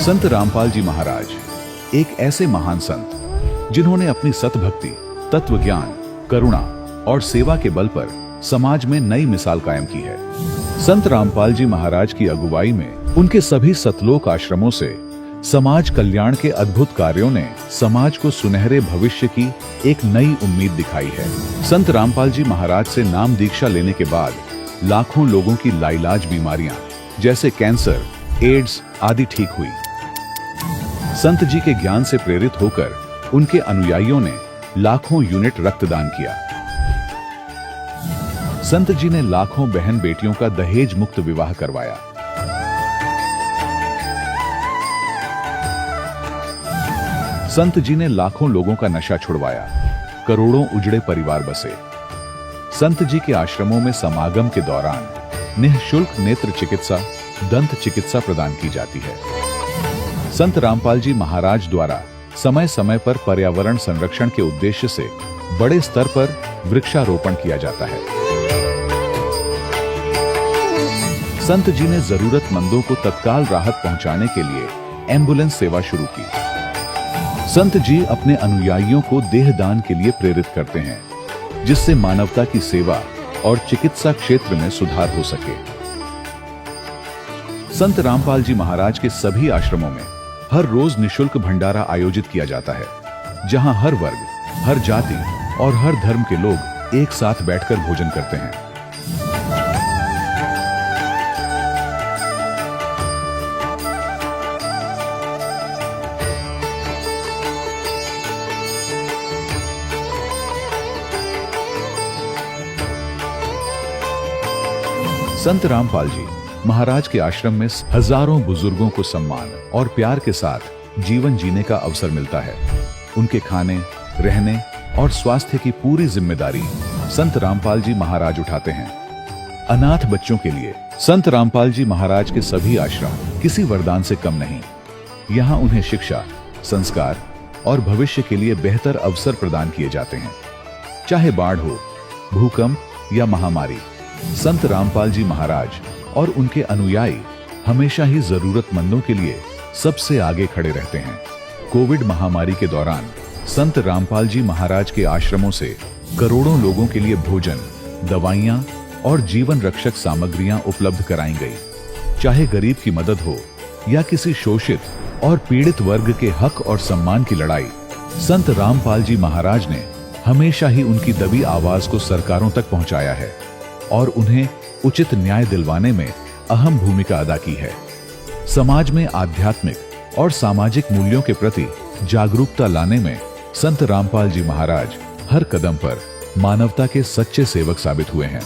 संत रामपाल जी महाराज एक ऐसे महान संत जिन्होंने अपनी सतभक्ति, तत्व ज्ञान, करुणा और सेवा के बल पर समाज में नई मिसाल कायम की है। संत रामपाल जी महाराज की अगुवाई में उनके सभी सतलोक आश्रमों से समाज कल्याण के अद्भुत कार्यों ने समाज को सुनहरे भविष्य की एक नई उम्मीद दिखाई है। संत रामपाल जी महाराज से नाम दीक्षा लेने के बाद लाखों लोगों की लाइलाज बीमारियां जैसे कैंसर, एड्स आदि ठीक हुई। संत जी के ज्ञान से प्रेरित होकर उनके अनुयायियों ने लाखों यूनिट रक्तदान किया। संत जी ने लाखों बहन बेटियों का दहेज मुक्त विवाह करवाया। संत जी ने लाखों लोगों का नशा छुड़वाया, करोड़ों उजड़े परिवार बसे। संत जी के आश्रमों में समागम के दौरान निःशुल्क नेत्र चिकित्सा, दंत चिकित्सा प्रदान की जाती है। संत रामपाल जी महाराज द्वारा समय समय पर पर्यावरण संरक्षण के उद्देश्य से बड़े स्तर पर वृक्षारोपण किया जाता है। संत जी ने जरूरतमंदों को तत्काल राहत पहुंचाने के लिए एम्बुलेंस सेवा शुरू की। संत जी अपने अनुयायियों को देहदान के लिए प्रेरित करते हैं, जिससे मानवता की सेवा और चिकित्सा क्षेत्र में सुधार हो सके। संत रामपाल जी महाराज के सभी आश्रमों में हर रोज निःशुल्क भंडारा आयोजित किया जाता है, जहां हर वर्ग, हर जाति और हर धर्म के लोग एक साथ बैठकर भोजन करते हैं। संत रामपाल जी महाराज के आश्रम में हजारों बुजुर्गों को सम्मान और प्यार के साथ जीवन जीने का अवसर मिलता है। उनके खाने, रहने और स्वास्थ्य की पूरी जिम्मेदारी संत रामपाल जी महाराज उठाते हैं। अनाथ बच्चों के लिए संत रामपाल जी महाराज के सभी आश्रम किसी वरदान से कम नहीं। यहाँ उन्हें शिक्षा, संस्कार और भविष्य के लिए बेहतर अवसर प्रदान किए जाते हैं। चाहे बाढ़ हो, भूकंप या महामारी, संत रामपाल जी महाराज और उनके अनुयायी हमेशा ही जरूरतमंदों के लिए सबसे आगे खड़े रहते हैं। कोविड महामारी के दौरान संत रामपाल जी महाराज के आश्रमों से करोड़ों लोगों के लिए भोजन, दवाइयां और जीवन रक्षक सामग्रियां उपलब्ध कराई गई। चाहे गरीब की मदद हो या किसी शोषित और पीड़ित वर्ग के हक और सम्मान की लड़ाई, संत रामपाल जी महाराज ने हमेशा ही उनकी दबी आवाज को सरकारों तक पहुंचाया है और उन्हें उचित न्याय दिलवाने में अहम भूमिका अदा की है। समाज में आध्यात्मिक और सामाजिक मूल्यों के प्रति जागरूकता लाने में संत रामपाल जी महाराज हर कदम पर मानवता के सच्चे सेवक साबित हुए हैं।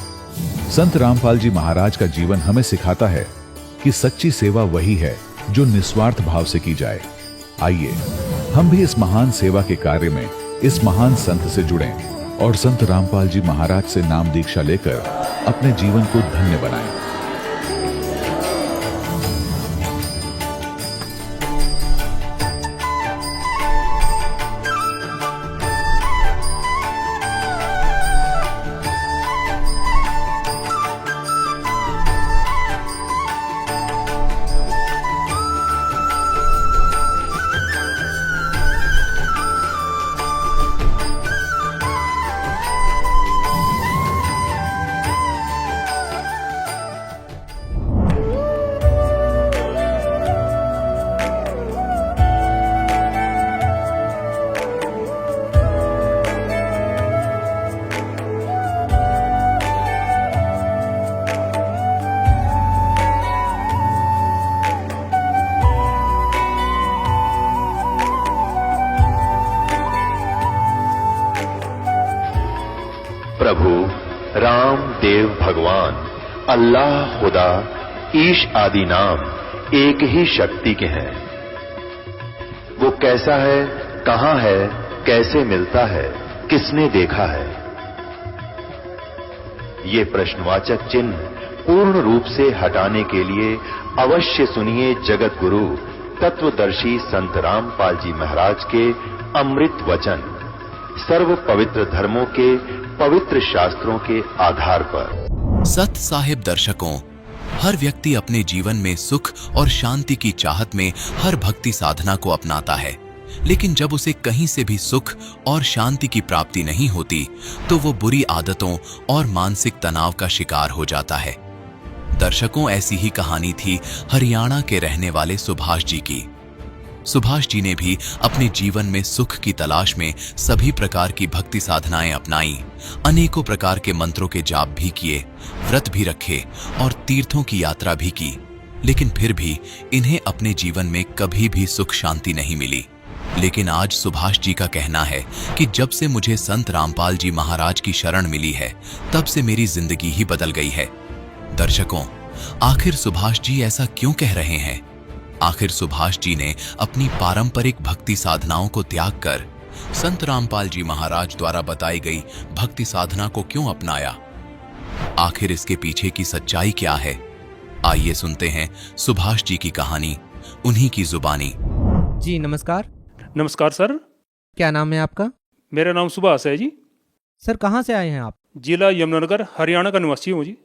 संत रामपाल जी महाराज का जीवन हमें सिखाता है कि सच्ची सेवा वही है जो निस्वार्थ भाव से की जाए। आइए हम भी इस महान सेवा के कार्य में इस महान संत से जुड़ें और संत रामपाल जी महाराज से नाम दीक्षा लेकर अपने जीवन को धन्य बनाएं। प्रभु राम, देव, भगवान, अल्लाह, खुदा, ईश आदि नाम एक ही शक्ति के हैं। वो कैसा है, कहां है, कैसे मिलता है, किसने देखा है? ये प्रश्नवाचक चिन्ह पूर्ण रूप से हटाने के लिए अवश्य सुनिए जगत गुरु तत्वदर्शी संत रामपाल जी महाराज के अमृत वचन, सर्व पवित्र धर्मों के पवित्र शास्त्रों के आधार पर। सत साहिब दर्शकों, हर व्यक्ति अपने जीवन में सुख और शांति की चाहत में हर भक्ति साधना को अपनाता है, लेकिन जब उसे कहीं से भी सुख और शांति की प्राप्ति नहीं होती तो वो बुरी आदतों और मानसिक तनाव का शिकार हो जाता है। दर्शकों, ऐसी ही कहानी थी हरियाणा के रहने वाले सुभाष जी की। सुभाष जी ने भी अपने जीवन में सुख की तलाश में सभी प्रकार की भक्ति साधनाएं अपनाई, अनेकों प्रकार के मंत्रों के जाप भी किए, व्रत भी रखे और तीर्थों की यात्रा भी की, लेकिन फिर भी इन्हें अपने जीवन में कभी भी सुख शांति नहीं मिली। लेकिन आज सुभाष जी का कहना है कि जब से मुझे संत रामपाल जी महाराज की शरण मिली है, तब से मेरी जिंदगी ही बदल गई है। दर्शकों, आखिर सुभाष जी ऐसा क्यों कह रहे हैं? आखिर सुभाष जी ने अपनी पारंपरिक भक्ति साधनाओं को त्याग कर संत रामपाल जी महाराज द्वारा बताई गई भक्ति साधना को क्यों अपनाया? आखिर इसके पीछे की सच्चाई क्या है? आइए सुनते हैं सुभाष जी की कहानी, उन्हीं की जुबानी। जी नमस्कार। नमस्कार सर। क्या नाम है आपका? मेरा नाम सुभाष है जी। सर कहाँ से आए हैं आप? जिला यमुनानगर, हरियाणा का निवासी हूँ जी।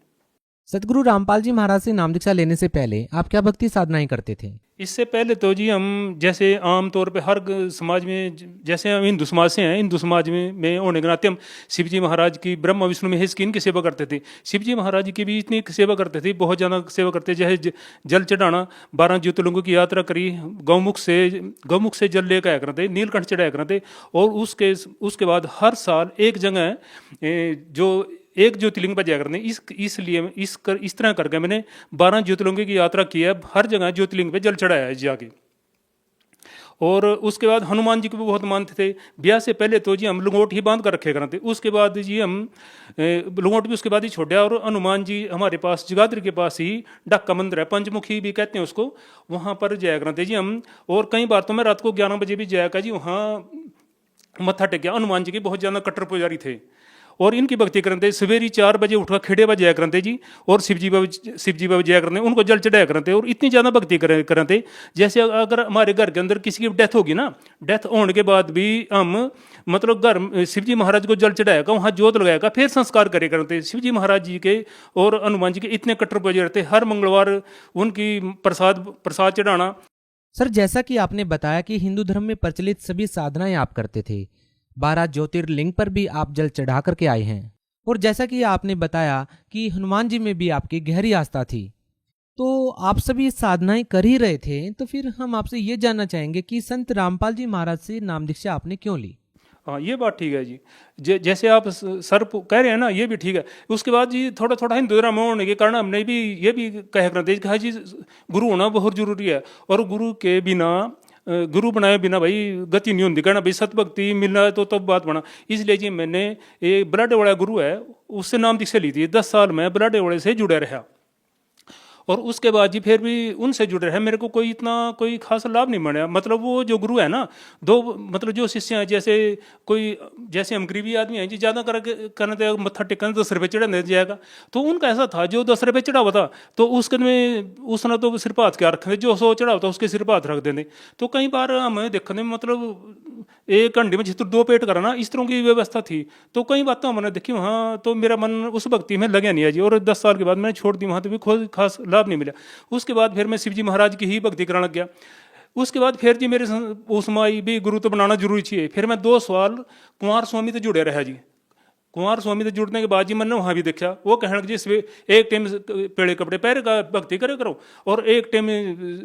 सतगुरु रामपाल जी महाराज से नाम दीक्षा लेने से पहले आप क्या भक्ति साधनाएं करते थे? इससे पहले तो जी हम जैसे आम तौर पे हर समाज में, जैसे हम हिंदू समाज से हैं, हिंदू समाज में होने के नाते हम शिव जी महाराज की, ब्रह्मा विष्णु महेश की, इनकी सेवा करते थे। शिव जी महाराज की भी इतनी सेवा करते थे, बहुत ज़्यादा सेवा करते। जैसे जल चढ़ाना, 12 ज्योतिर्लिंगों की यात्रा करी, गौमुख से जल लेकर आया करते, नीलकंठ चढ़ाया करते। और उसके बाद हर साल एक जगह जो एक ज्योतिर्लिंग पर जाकर इसलिए इस तरह करके मैंने 12 ज्योतिर्लिंगों की यात्रा की है। हर जगह ज्योतिर्लिंग पे जल चढ़ाया है जाके। और उसके बाद हनुमान जी को भी बहुत मानते थे। ब्याह से पहले तो जी हम लंगोट ही बांध कर रखे करते, उसके बाद जी हम लंगोट भी उसके बाद ही छोड़ा। और हनुमान जी हमारे पास जगाधरी के पास ही डक्का मंदिर है, पंचमुखी भी कहते हैं उसको, वहाँ पर जाया करते जी हम। और कई बार तो मैं रात को 11 बजे भी जाया कर जी, वहाँ मत्था टेकिया। हनुमान जी के बहुत ज़्यादा कट्टर पुजारी थे और इनकी भक्ति करते। सवेरे 4 बजे उठकर खेड़े पर जाया करते जी, और शिव जी बाबा जाया करते, उनको जल चढ़ाया करते। और इतनी ज़्यादा भक्ति करते, जैसे अगर हमारे घर के अंदर किसी की डेथ होगी ना, डेथ होने के बाद भी हम मतलब घर शिव जी महाराज को जल चढ़ाएगा, वहाँ जोत लगाएगा, फिर संस्कार करे करते। शिव जी महाराज जी के और हनुमान जी के इतने कट्टर पुजारी रहते। हर मंगलवार उनकी प्रसाद चढ़ाना। सर जैसा कि आपने बताया कि हिंदू धर्म में प्रचलित सभी साधनाएं आप करते थे, 12 ज्योतिर्लिंग पर भी आप जल चढ़ा करके आए हैं, और जैसा कि आपने बताया कि हनुमान जी में भी आपकी गहरी आस्था थी, तो आप सभी साधनाएं कर ही रहे थे। तो फिर हम आपसे ये जानना चाहेंगे कि संत रामपाल जी महाराज से नाम दीक्षा आपने क्यों ली? हाँ, ये बात ठीक है जी। जैसे आप सर कह रहे हैं ना, ये भी ठीक है। उसके बाद जी थोड़ा थोड़ा हिंदू धर्म होने के कारण हमने भी ये भी कह करते कि हाँ जी, गुरु होना बहुत जरूरी है, और गुरु के बिना, गुरु बनाए बिना भाई गति नहीं होती। कहना भाई सतभक्ति मिलना है तो तब बात बना। इसलिए जी मैंने एक बलाडेवाड़ा गुरु है, उससे नाम दीक्षा ली थी। 10 साल में बलाडेवाड़े से जुड़ा रहा, और उसके बाद जी फिर भी उनसे जुड़े रहे। मेरे को कोई खास लाभ नहीं मिला। मतलब वो जो गुरु है ना, मतलब जो शिष्य हैं, जैसे हम गरीबी आदमी हैं जी, ज़्यादा करने मत्था टेकने 10 रुपये चढ़ाने जाएगा। तो उनका ऐसा था, जो 10 रुपये चढ़ा हुआ था तो उसने तो सिर पर हाथ क्या रखते, जो 100 चढ़ा होता उसके सिर पर हाथ रख देने। तो कई बार हमें देखने में मतलब एक घंटे में जितना 2 पेट करना, इस तरह की व्यवस्था थी। तो कई बात तो हमने देखी वहाँ, तो मेरा मन उस भक्ति में लगे नहीं है जी। और 10 साल के बाद मैंने छोड़ दी, वहाँ तो भी कोई खास लाभ नहीं मिला। उसके बाद फिर मैं शिव जी महाराज की ही भक्ति कराने लग गया। उसके बाद फिर जी मेरे उसमें भी गुरु तो बनाना जरूरी चाहिए। फिर मैं 2 साल कुमार स्वामी से जुड़े रहा जी। कुमार स्वामी से जुड़ने के बाद जी मैंने वहाँ भी देखा, वो कहने लगे जी एक टाइम पेड़े कपड़े पहन का भक्ति करो, और एक टाइम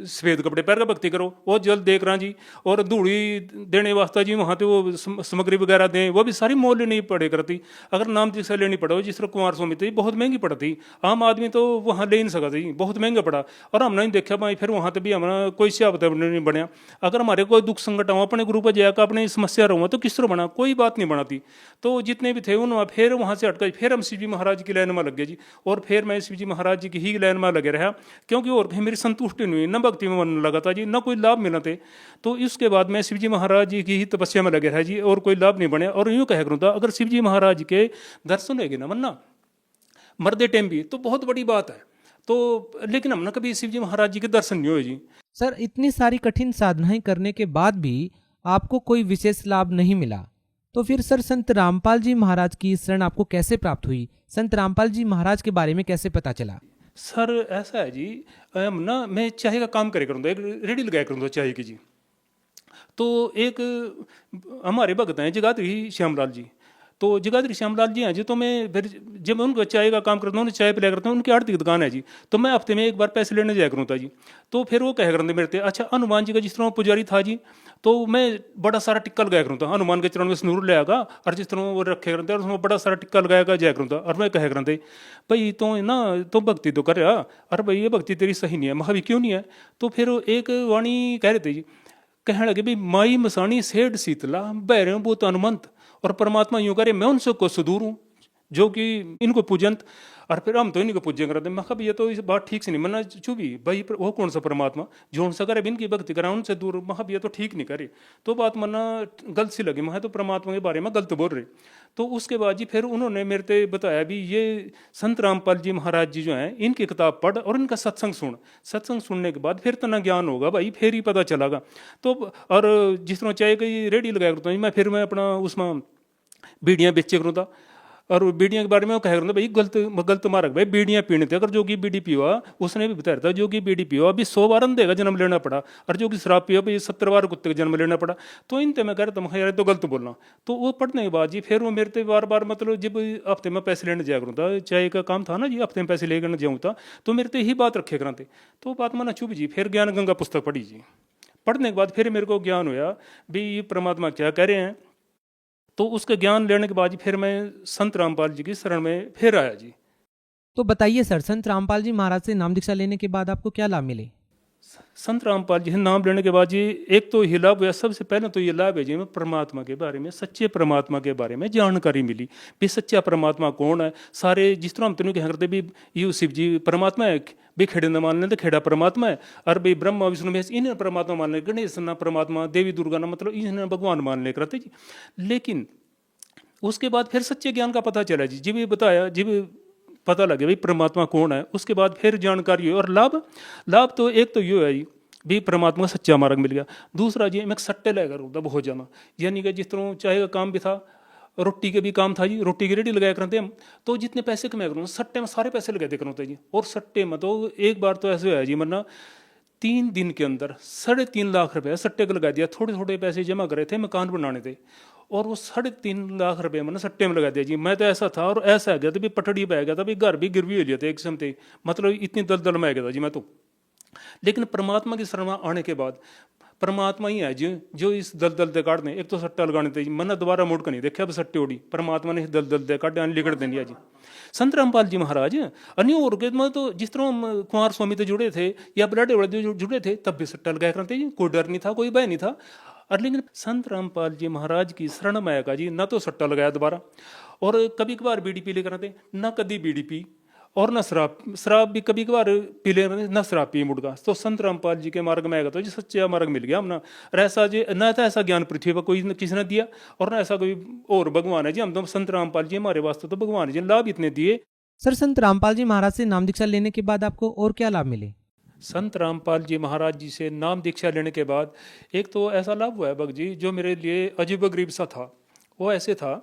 सफेद कपड़े पहन का भक्ति करो। वो जल देख रहा जी, और धूड़ी देने वास्ते जी वहाँ तो वो सामग्री वगैरह दें, वो भी सारी मोल नहीं पड़े करती। अगर नाम दीक्षा लेनी पड़ो, जिस तरह कुमार स्वामी थी, बहुत महंगी पड़ती। आम आदमी तो वहाँ ले नहीं सकता जी, बहुत महंगा पड़ा। और हमने नहीं देखा भाई, फिर वहाँ तो भी हमारा कोई सियावत नहीं बनया। अगर हमारे कोई दुख संकट हो, अपने गुरु पर जाकर अपनी समस्या रहूँगा तो किस तरह बना, कोई बात नहीं बनाती। तो जितने भी थे फिर वहाँ से हटकर फिर हम शिव जी महाराज की लाइन में लग गए जी। और फिर मैं शिव जी महाराज जी की ही लाइन में लगे रहा, क्योंकि और कहीं मेरी संतुष्टि नहीं हुई, न भक्ति में मन लगा था जी, न कोई लाभ मिला थे। तो इसके बाद मैं शिव जी महाराज जी की ही तपस्या में लगे रहा जी, और कोई लाभ नहीं बने। और यूँ कह करूँ था, अगर शिव जी महाराज के दर्शन होगी ना मन्ना मरदे टाइम भी, तो बहुत बड़ी बात है। तो लेकिन हमने कभी शिव जी महाराज जी के दर्शन नहीं हुए जी। सर इतनी सारी कठिन साधनाएं करने के बाद भी आपको कोई विशेष लाभ नहीं मिला, तो फिर सर संत रामपाल जी महाराज की शरण आपको कैसे प्राप्त हुई? संत रामपाल जी महाराज के बारे में कैसे पता चला? सर ऐसा है जी, ना मैं चाय का काम करे करूँगा, एक रेडी लगाया करूँगा चाय की जी। तो एक हमारे भगत हैं जगाधरी श्यामलाल जी, तो जगाधरी श्यामलाल जी हैं जी, तो मैं फिर जब मैं उनको चाय का काम करता हूँ, चाय पिलाया करता हूँ, उनकी आड़ती की दुकान है जी, तो मैं हफ्ते में एक बार पैसे लेने जाया करूँ था जी। तो फिर वो कह करते मेरे थे, अच्छा हनुमान जी का जिस तरह पुजारी था जी, तो मैं बड़ा सारा टिक्का लगाया करूँ था, हनुमान के चरण में सिंदूर ले आगा और जिस तरह वो रखे करते और उसमें बड़ा सारा टिक्का लगाया जाया करूँ था। और मैं कह करते भाई तो ना तो भक्ति तो कर रहा, अरे भाई ये भक्ति तेरी सही नहीं है। महा भी क्यों नहीं है? तो फिर एक वाणी कह रहे थे जी, कहने लगे भाई माई मसाणी सेठ शीतला बैरे भूत हनुमंत, और परमात्मा यूं करे मैं उनसे को सुदूर हूँ जो कि इनको पूजंत, और फिर हम तो इन्हीं को पूजन करते। मैं कहा ये तो इस बात ठीक से नहीं मना चुभी भाई, वो कौन सा परमात्मा जो उनसे करे इनकी भक्ति करा उनसे दूर। मैं कहा ये तो ठीक नहीं करे, तो बात मना गलत सी लगी। मैं तो परमात्मा के बारे में गलत बोल रहे। तो उसके बाद जी फिर उन्होंने मेरे से बताया भी ये संत रामपाल जी महाराज जी जो हैं इनकी किताब पढ़ और इनका सत्संग सुन, सत्संग सुनने के बाद फिर तना ज्ञान होगा भाई, फिर ही पता चलेगा। तो और जिस तरह चाय की रेडी लगाया करता हूँ मैं, फिर मैं अपना उसमें बीड़ियाँ बेचे करूँ था, और बीड़ियाँ के बारे में कह रहा भाई गलत मार्ग भाई, बीड़ियाँ पीने थे। अगर जोगी बीड़ी पियो, उसने भी बताया था जोगी बीड़ी पियो अभी 100 बार अंधे का जन्म लेना पड़ा, और जोगी शराब पियो भाई 70 बार कुत्ते का जन्म लेना पड़ा। तो इनते मैं कह रहा था यार तो गलत बोलना। तो वो पढ़ने के बाद जी फिर वो मेरे से बार बार मतलब जब हफ्ते में पैसे लेने जाया करूँ था, चाय का काम था ना जी, हफ्ते में पैसे लेकर जाऊँ था, तो मेरे से यही बात रखे कराते। तो बात माना चुप जी, फिर ज्ञान गंगा पुस्तक पढ़ी जी। पढ़ने के बाद फिर मेरे को ज्ञान हुआ भी ये परमात्मा क्या कह रहे हैं। तो उसका ज्ञान लेने के बाद जी फिर मैं संत रामपाल जी की शरण में फिर आया जी। तो बताइए सर, संत रामपाल जी महाराज से नाम दीक्षा लेने के बाद आपको क्या लाभ मिले? संत रामपाल जी से नाम लेने के बाद जी एक तो ये लाभ हुआ, सबसे पहले तो ये लाभ है जी मैं परमात्मा के बारे में, सच्चे परमात्मा के बारे में जानकारी मिली भी सच्चा परमात्मा कौन है। सारे जिस तरह हम तेनों कह करते भी ये शिव जी परमात्मा है, भी खेड़े न मान लेते खेड़ा परमात्मा है, और भाई ब्रह्मा विष्णु महेश इन्हें परमात्मा मान ले, गणेश ना परमात्मा, देवी दुर्गा ना मतलब इन्हें भगवान मान ले करते जी। लेकिन उसके बाद फिर सच्चे ज्ञान का पता चला जी, जब ये बताया जब पता लगे भाई परमात्मा कौन है, उसके बाद फिर जानकारी हुई। और लाभ तो एक तो ये है जी भी परमात्मा का सच्चा मार्ग मिल गया। दूसरा जी मैं सट्टे लेकर होता बहुत जाना, यानी कि जिस तरह चाय का काम भी था, रोटी के भी काम था जी, रोटी की रेडी लगाया करते हम, तो जितने पैसे कमाया करूँ सट्टे में सारे पैसे लगा दे करते जी। और सट्टे में तो एक बार तो ऐसे हुआ जी, वरना 3 दिन के अंदर 3.5 लाख रुपए सट्टे को लगा दिया। थोड़े थोड़े पैसे जमा करे थे मकान बनाने थे, और वो 3.5 लाख रुपए मैंने सट्टे में लगा दिया जी। मैं तो ऐसा था और ऐसा आ गया था भी पटड़ी पे आ गया था, भी घर भी गिरवी हो लिया था एक समय, मतलब इतनी दलदल में आ गया था जी मैं तो। लेकिन परमात्मा की शरण में आने के बाद परमात्मा ही है जो इस दलदल दे काट दें। एक तो सट्टा लगाने थे जी, मैंने दोबारा मुड़ कर नहीं देखा, अब सट्टे उड़ी परमात्मा ने इस दलदल दे काट लिकड़ दे दिया जी। संत रामपाल जी महाराज अन्य और के मैं तो जिस तरह हम कुंवर स्वामी से जुड़े थे या बलाडे वाले जुड़े थे, तब भी सट्टा लगाया करते जी, कोई डर नहीं था, कोई भय नहीं था। और लेकिन संत रामपाल जी महाराज की शरण में आएगा जी, ना तो सट्टा लगाया दोबारा, और कभी कभार बीड़ी पी ले करते, ना कभी बीड़ी पी, और न शराब भी कभी कभार पी ले, न शराब पी मुड़गा। तो संत रामपाल जी के मार्ग में आएगा तो जी सच्चा मार्ग मिल गया हम ना। और ऐसा जी ना था ऐसा ज्ञान पृथ्वी पर कोई किसी ने दिया, और ना ऐसा कोई और भगवान है जी, हम तो संत रामपाल जी हमारे वास्ते तो भगवान जी लाभ इतने दिए। सर, संत रामपाल जी महाराज से नाम दीक्षा लेने के बाद आपको और क्या लाभ मिले? संत रामपाल जी महाराज जी से नाम दीक्षा लेने के बाद एक तो ऐसा लाभ हुआ है भक्त जी, जो मेरे लिए अजीब गरीब सा था। वो ऐसे था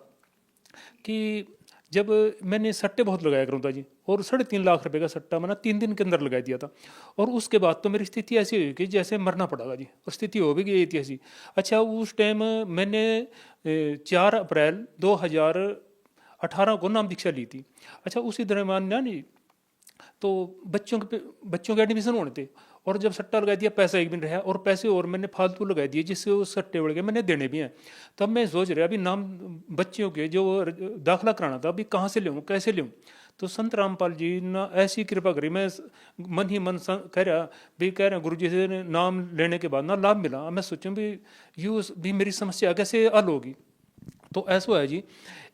कि जब मैंने सट्टे बहुत लगाया करूँ था जी, और 3.5 लाख रुपए का सट्टा मैंने 3 दिन के अंदर लगा दिया था, और उसके बाद तो मेरी स्थिति ऐसी हुई कि जैसे मरना पड़ेगा जी, और स्थिति हो भी गई थी ऐसी। अच्छा, उस टाइम मैंने 4 अप्रैल 2018 को नाम दीक्षा ली थी। अच्छा, उसी दरम्यान ना नहीं तो बच्चों के एडमिशन होने थे, और जब सट्टा लगा दिया पैसा एक भी नहीं रहा, और पैसे और मैंने फालतू लगा दिए जिससे उस सट्टे उड़ गए, मैंने देने भी हैं। तब मैं सोच रहा अभी नाम बच्चों के जो दाखिला कराना था अभी कहाँ से लूँ कैसे लूँ। तो संत रामपाल जी ने ऐसी कृपा करी, मैं मन ही मन कह रहा गुरु जी से नाम लेने के बाद ना लाभ मिला। मैं सोचूं भी यूँ भी मेरी समस्या कैसे हल होगी। तो ऐसा है जी,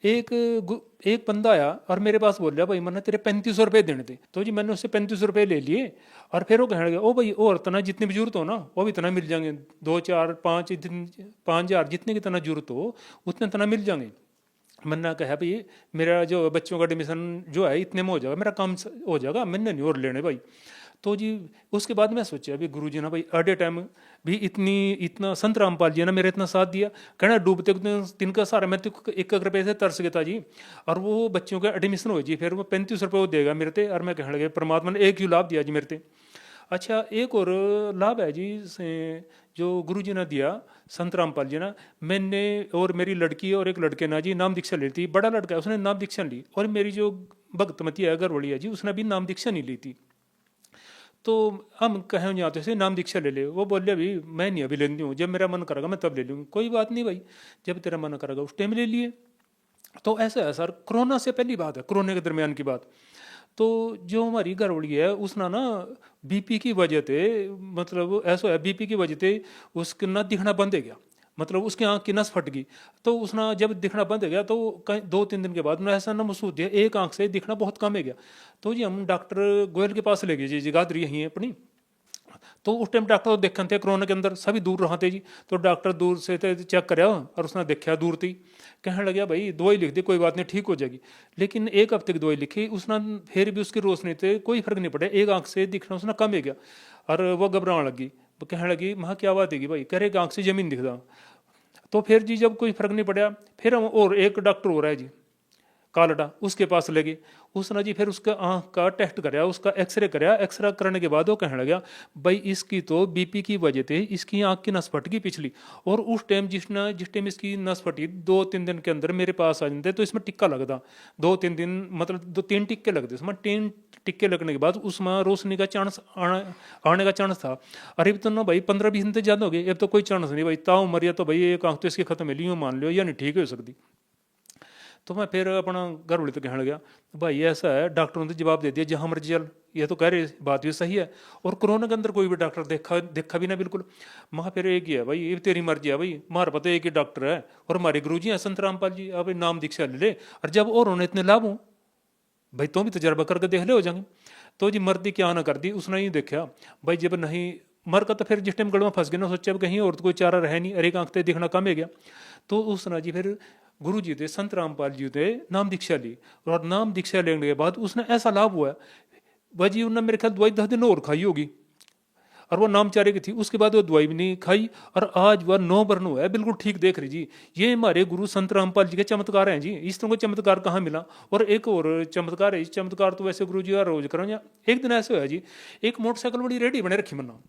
एक बंदा आया और मेरे पास बोल रहा भाई मैंने तेरे 3500 रुपये देने थे। तो जी मैंने उससे 3500 रुपये ले लिए, और फिर वो कहने लगा ओ भाई और तना जितनी भी जरूरत हो ना वो भी तना मिल जाएंगे, 2 4 5 5,000 जितने की तना जरूरत हो उतने तना मिल जाएंगे। मैंने कहा भाई मेरा जो बच्चों का एडमिशन जो है इतने में हो जाएगा, मेरा काम हो जाएगा, मैंने नहीं और लेने भाई। तो जी उसके बाद मैं सोचा अभी गुरु जी ना भाई एट ए टाइम भी इतना संत रामपाल जी ने मेरा इतना साथ दिया, कहना डूबते दिन का सारा मैं तो 1 रुपये से तरस गया था जी। और वो बच्चों का एडमिशन हो जी, फिर वो 35 रुपये वो देगा मेरे ते, और मैं कहने लगे परमात्मा ने एक ही लाभ दिया जी मेरे ते। अच्छा एक और लाभ है जी जो गुरु जी ने दिया संत रामपाल जी ना, मैंने और मेरी लड़की और एक लड़के ना जी नाम दीक्षा ली थी। बड़ा लड़का है उसने नाम दीक्षा ली, और मेरी जो भक्तमती है घरवाली है जी उसने भी नाम दीक्षा नहीं ली थी। तो हम कहें जाते से नाम दीक्षा ले ले, वो बोले अभी मैं नहीं अभी लेती हूँ, जब मेरा मन करेगा मैं तब ले लूँगी। कोई बात नहीं भाई, जब तेरा मन करेगा उस टाइम ले लिए। तो ऐसा है सर, कोरोना से पहली बात है, कोरोना के दरमियान की बात। तो जो हमारी घरवाली है उसना ना बीपी की वजह से, मतलब ऐसा है बीपी की वजह से उसके ना दिखना बंद हो गया, मतलब उसकी आंख की नस फट गई। तो उसना जब दिखना बंद हो गया तो कहीं 2-3 दिन के बाद उन्हें ऐसा ना महसूस दिया एक आंख से दिखना बहुत कम हो गया। तो जी हम डॉक्टर गोयल के पास ले गए जी, जगाधरी यहीं है अपनी। तो उस टाइम डॉक्टर देखन थे कोरोना के अंदर सभी दूर रहते जी, तो डॉक्टर दूर से चेक कराया और उसने देखा दूर थी, कहने लगे भाई दवाई लिख दी कोई बात नहीं ठीक हो जाएगी। लेकिन 1 हफ्ते की दवाई लिखी उसने, फिर भी उसकी रोशनी से कोई फर्क नहीं पड़ा, एक आंख से दिखना उसने कम हो गया। और वो घबराने लगी, वो कहने लगी मैं क्या बात है भाई, कह रहे आंख से जमीन दिखता। तो फिर जी जब कोई फर्क नहीं पड़ा, फिर हम और एक डॉक्टर हो रहा है जी कालडा, उसके पास लगे। उसने जी फिर उसका आंख का टेस्ट कराया, उसका एक्सरे कराया। एक्सरे करने के बाद वो कहने लगा भाई इसकी तो बीपी की वजह से इसकी आंख की नस फट गई पिछली। और उस टाइम जिस टाइम इसकी नस फटी 2-3 दिन के अंदर मेरे पास आ जाते तो इसमें टिक्का लगता, 2-3 दिन मतलब 2-3 टिक्के लगते उसमें। 3 टिक्के लगने के बाद उसमें रोशनी का चांस आने का चांस था। अरे तो ना भाई 15-20 दिन तो ज़्यादा हो गए, अब तो कोई चांस नहीं भाई, ताऊ मरिया तो भाई एक आंख तो इसकी खत्म है लियो मान लो, या नहीं ठीक हो सकती। तो मैं फिर अपना घर वाले तो कहने लगा भाई ऐसा है, डॉक्टरों ने जवाब दे दिया जहाँ मर्जी चल, ये तो कह रहे बात भी सही है। और कोरोना के अंदर कोई भी डॉक्टर देखा भी ना बिल्कुल। वहाँ फिर एक ही है भाई, ये तेरी मर्जी है भाई, हमारे पता एक ही डॉक्टर है और हमारे गुरु जी हैं संत रामपाल जी, अब नाम दीक्षा ले ले, और जब और उन्हें इतने लाभ हो भाई तो भी तजर्बा करके देख ले हो जाएंगे। तो जी मर्दी क्या ना कर दी, उसने ही देखा भाई जब नहीं मर का तो फिर जिस टाइम गड़ में फंस गया ना, सोचा कहीं और तो कोई चारा रहे नहीं, अरे एक आंख देखना कम हो गया। तो उसने जी फिर गुरु जी थे संत रामपाल जी थे नाम दीक्षा ली, और नाम दीक्षा लेने के बाद उसने ऐसा लाभ हुआ भाई जी, उन्होंने मेरे ख्याल दवाई 10 दिन और खाई होगी, और वो नामचारे की थी, उसके बाद वो दवाई भी नहीं खाई, और आज वह 9 बरन हुआ है बिल्कुल ठीक देख रही जी। ये हमारे गुरु संत रामपाल जी के चमत्कार हैं जी, इस तरह को चमत्कार कहाँ मिला। और एक और चमत्कार है, इस चमत्कार तो वैसे गुरु जी का रोज करो। एक दिन ऐसे हुआ जी, एक मोटरसाइकिल बड़ी रेडी बने रखी मना,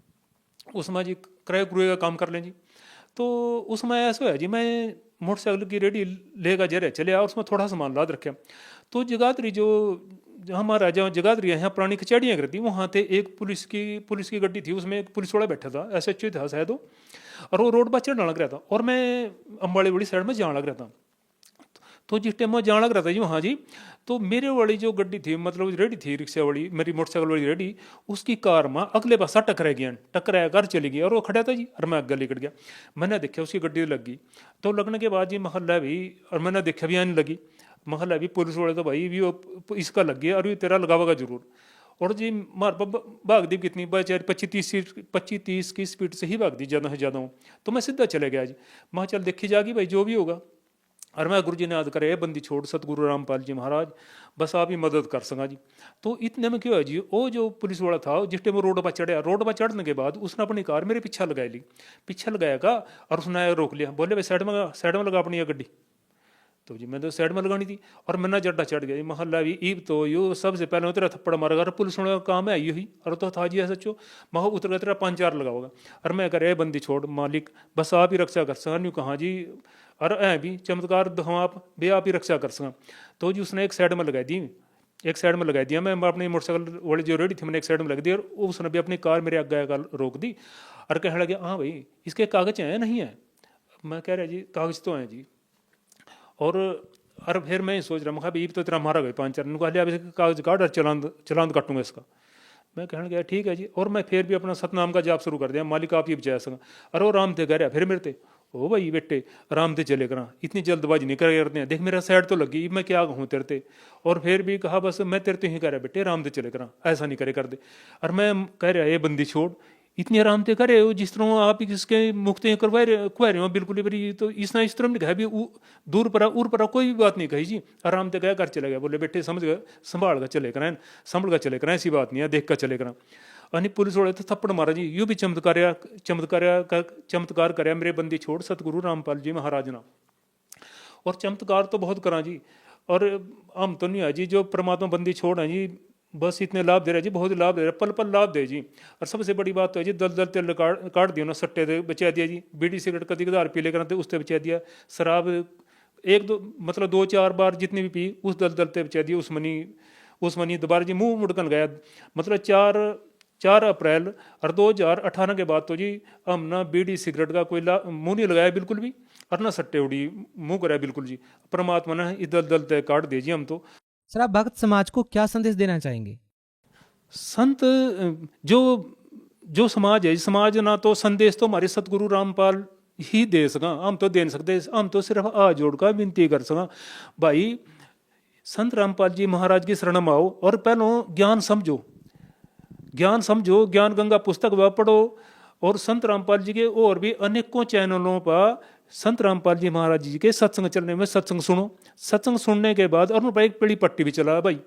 उसमें जी क्रय क्रुय का काम कर लें जी। तो उसमें ऐसा है जी, मैं मोटरसाइकिल की रेडी लेगा जरे चले आ, उसमें थोड़ा सामान लाद रखे। तो जगाधरी जो हमारा जहाँ जगाधरी है यहाँ पुरानी कचहरियाँ करती, वहाँ थे एक पुलिस की गड्डी थी, उसमें एक पुलिस वाला बैठा था, SHO था शायद वो, और वो रोड पर चढ़ने लग रहा था, और मैं अम्बाड़ी बड़ी साइड में जाने लग रहा था। तो जिस टाइम मैं जाने लग रहा था जी वहाँ जी, तो मेरे वाली जो गड्डी थी मतलब रेडी थी रिक्शा वाली, मेरी मोटरसाइकिल वाली रेडी, उसकी कार में अगले पासा टकरा गया, टकराया कार चली गई, और वो खड़ा था जी, और मैं आगे निकल गया। मैंने देखा उसकी गड्डी लग गई, तो लगने के बाद जी महल्ला भी, और मैंने देखा भी आने लगी महल्ला भी, पुलिस वाले तो भाई भी वो इसका लग गया और ये तेरा लगावेगा जरूर। और जी मार भाग दी कितनी बेचारी 25-30 की स्पीड से ही भाग दी, ज़्यादा से ज़्यादा हूँ। तो मैं सीधा चले गया जी, मैं चल देखी जाएगी भाई जो भी होगा। और मैं गुरु जी ने याद करे बंदी छोड़ सतगुरु रामपाल जी महाराज, बस आप ही मदद कर सका जी। तो इतने में क्या है जी, वो जो पुलिस वाला था जिस टाइम वो रोड पर चढ़ा, रोड पर चढ़ने के बाद उसने अपनी कार मेरे पीछे लगाई ली, पीछे लगाएगा और उसने रोक लिया, बोले भाई साइड में लगा अपनी ये गड्डी। तो जी मैं तो साइड में लगानी थी, और मैं ना जड्डा चढ़ गया महल्ला भी ईब। तो यो सबसे पहले तेरा थप्पड़ मारेगा, और पुलिस वाले का काम है यही, और तो था जी SHO मह उतर गया तेरा 5-4 लगाओगा। और मैं करे बंदी छोड़ मालिक, बस आप ही रक्षा कर सका, न्यू कहाँ जी, और ऐ भी चमत्कार हम आप बे आप ही रक्षा कर सका। तो जी उसने एक साइड में लगाई दी, एक साइड में लगा दिया, मैं अपनी मोटरसाइकिल वाली जो रेडी थी मैंने एक साइड में लगा दी, और उसने भी अपनी कार मेरे आगे रोक दी, और कहने लगे हाँ भाई इसके कागज हैं नहीं है। मैं कह रहा जी कागज तो हैं जी। और फिर मैं सोच रहा मैं भाई तो तेरा मारा गया 5-4 कहा लिया कागज काट और चलान काटूंगा इसका। मैं कहने गया ठीक है जी, और मैं फिर भी अपना सतनाम का जाप शुरू कर दिया, मालिक आप ही बचा सका। अरे वो राम थे कह रहा फिर मेरे थे, ओ भाई बेटे आराम से चले करा, इतनी जल्दबाजी नहीं कर करते हैं, देख मेरा साइड तो लगी, मैं क्या कहूँ तेरे ते। और फिर भी कहा बस मैं तेरे तो ही कह रहा बेटे आराम से चले करा, ऐसा नहीं करे कर दे। और मैं कह रहा ये बंदी छोड़, इतनी आराम से करे हो जिस तरह आप इसके मुक्ति करवा रहे हो बिल्कुल ही। तो इसने इस तरह नहीं कहा भी दूर पर उर पर कोई भी बात नहीं कही जी, आराम से गया कर चले गया। बोले बेटे समझ गए संभाल कर चले कराएं, संभल कर चले कराएं, ऐसी बात नहीं है, देख कर चले कराएं। आणि पुलिस वाले तो थप्पड़ मारा जी, यूं भी चमत्कार करया मेरे बंदी छोड़ सतगुरु रामपाल जी महाराज ना। और चमत्कार तो बहुत करा जी, और हम तो नहीं है जी, जो परमात्मा बंदी छोड़ है जी, बस इतने लाभ दे रहे जी, बहुत लाभ दे रहे, पल पल लाभ दे जी। और सबसे बड़ी बात तो है जी, दल दल तेल काट दिया ना, सट्टे दे बचा दिया जी, बीड़ी सिगरेट कभी कदार पी लेकर उससे बचा दिया, शराब एक दो मतलब 2-4 बार जितनी भी पी उस दल दल ते बचा दिया, उस मनी दोबारा जी मुंह मुड़कन गया। मतलब 4 अप्रैल और 2018 के बाद तो जी हम ना बीड़ी सिगरेट का कोई मुंह नहीं लगाया बिल्कुल भी, और ना सट्टे उड़ी मुंह कराया बिल्कुल जी। परमात्मा ने इस दल दल ते काट दे जी हम तो। सर, आप भक्त समाज को क्या संदेश देना चाहेंगे? संत जो समाज है, समाज ना तो संदेश तो हमारे सतगुरु रामपाल ही दे सका, हम तो दे नहीं सकते, हम तो सिर्फ हाथ जोड़ कर विनती कर सका भाई संत रामपाल जी महाराज की शरण में आओ, और पहले ज्ञान समझो, ज्ञान गंगा पुस्तक वह पढ़ो, और संत रामपाल जी के और भी अनेकों चैनलों पर संत रामपाल जी महाराज जी के सत्संग चलने में सत्संग सुनो। सत्संग सुनने के बाद और उन पर एक पेड़ी पट्टी भी चला भाई,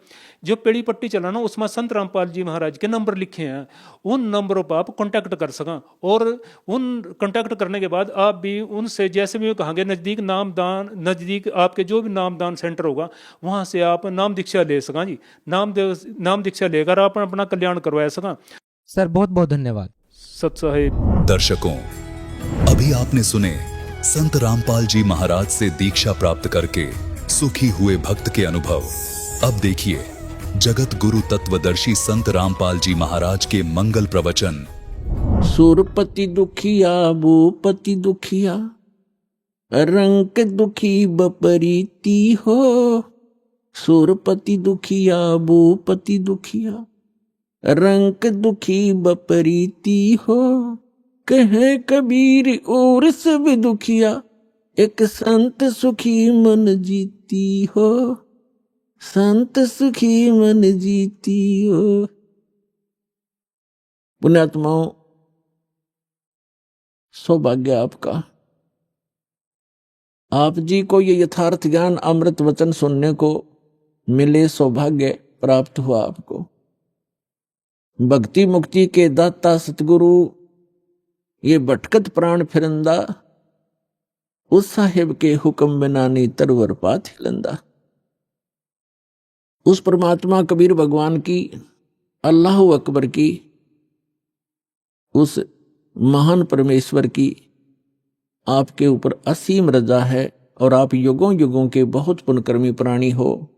जो पेड़ी पट्टी चला ना उसमें संत रामपाल जी महाराज के नंबर लिखे हैं, उन नंबरों पर आप कांटेक्ट कर सका, और उन कांटेक्ट करने के बाद आप भी उनसे जैसे भी कहेंगे नज़दीक आपके जो भी नामदान सेंटर होगा वहाँ से आप नाम दीक्षा ले सका जी, नाम दीक्षा लेकर आप अपना कल्याण करवा सका। सर, बहुत बहुत धन्यवाद। सत साहिब। दर्शकों, अभी आपने सुने संत रामपाल जी महाराज से दीक्षा प्राप्त करके सुखी हुए भक्त के अनुभव। अब देखिए जगत गुरु तत्वदर्शी संत रामपाल जी महाराज के मंगल प्रवचन। सुरपति दुखिया भूपति दुखिया, रंक दुखी बपरीती हो। सुरपति दुखिया भूपति दुखिया, रंक दुखी बपरीती हो। कहे कबीर और सब दुखिया, एक संत सुखी मन जीती हो। संत सुखी मन जीती हो। पुण्यात्माओं, सौभाग्य आपका, आप जी को ये यथार्थ ज्ञान अमृत वचन सुनने को मिले, सौभाग्य प्राप्त हुआ आपको। भक्ति मुक्ति के दाता सतगुरु ये भटकत प्राण फिरंदा, उस साहिब के हुक्म बिना नहीं तरवर पात हिलंदा। उस परमात्मा कबीर भगवान की, अल्लाह अकबर की, उस महान परमेश्वर की आपके ऊपर असीम रजा है, और आप युगों युगों के बहुत पुण्यकर्मी प्राणी हो,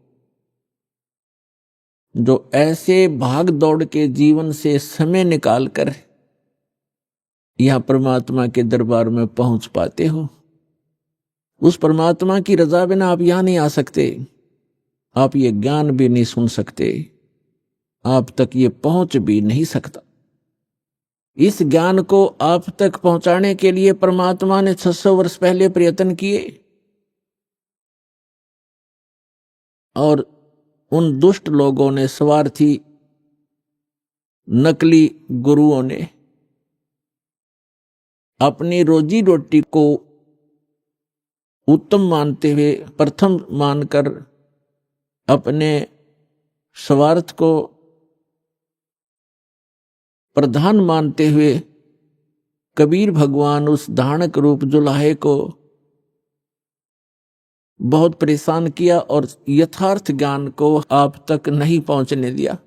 जो ऐसे भाग दौड़ के जीवन से समय निकाल कर यह परमात्मा के दरबार में पहुंच पाते हो। उस परमात्मा की रजा बिना आप यहां नहीं आ सकते, आप ये ज्ञान भी नहीं सुन सकते, आप तक ये पहुंच भी नहीं सकता। इस ज्ञान को आप तक पहुंचाने के लिए परमात्मा ने 600 वर्ष पहले प्रयत्न किए, और उन दुष्ट लोगों ने, स्वार्थी नकली गुरुओं ने अपनी रोजी रोटी को उत्तम मानते हुए, प्रथम मानकर अपने स्वार्थ को प्रधान मानते हुए कबीर भगवान उस धानक रूप जुलाहे को बहुत परेशान किया, और यथार्थ ज्ञान को आप तक नहीं पहुंचने दिया।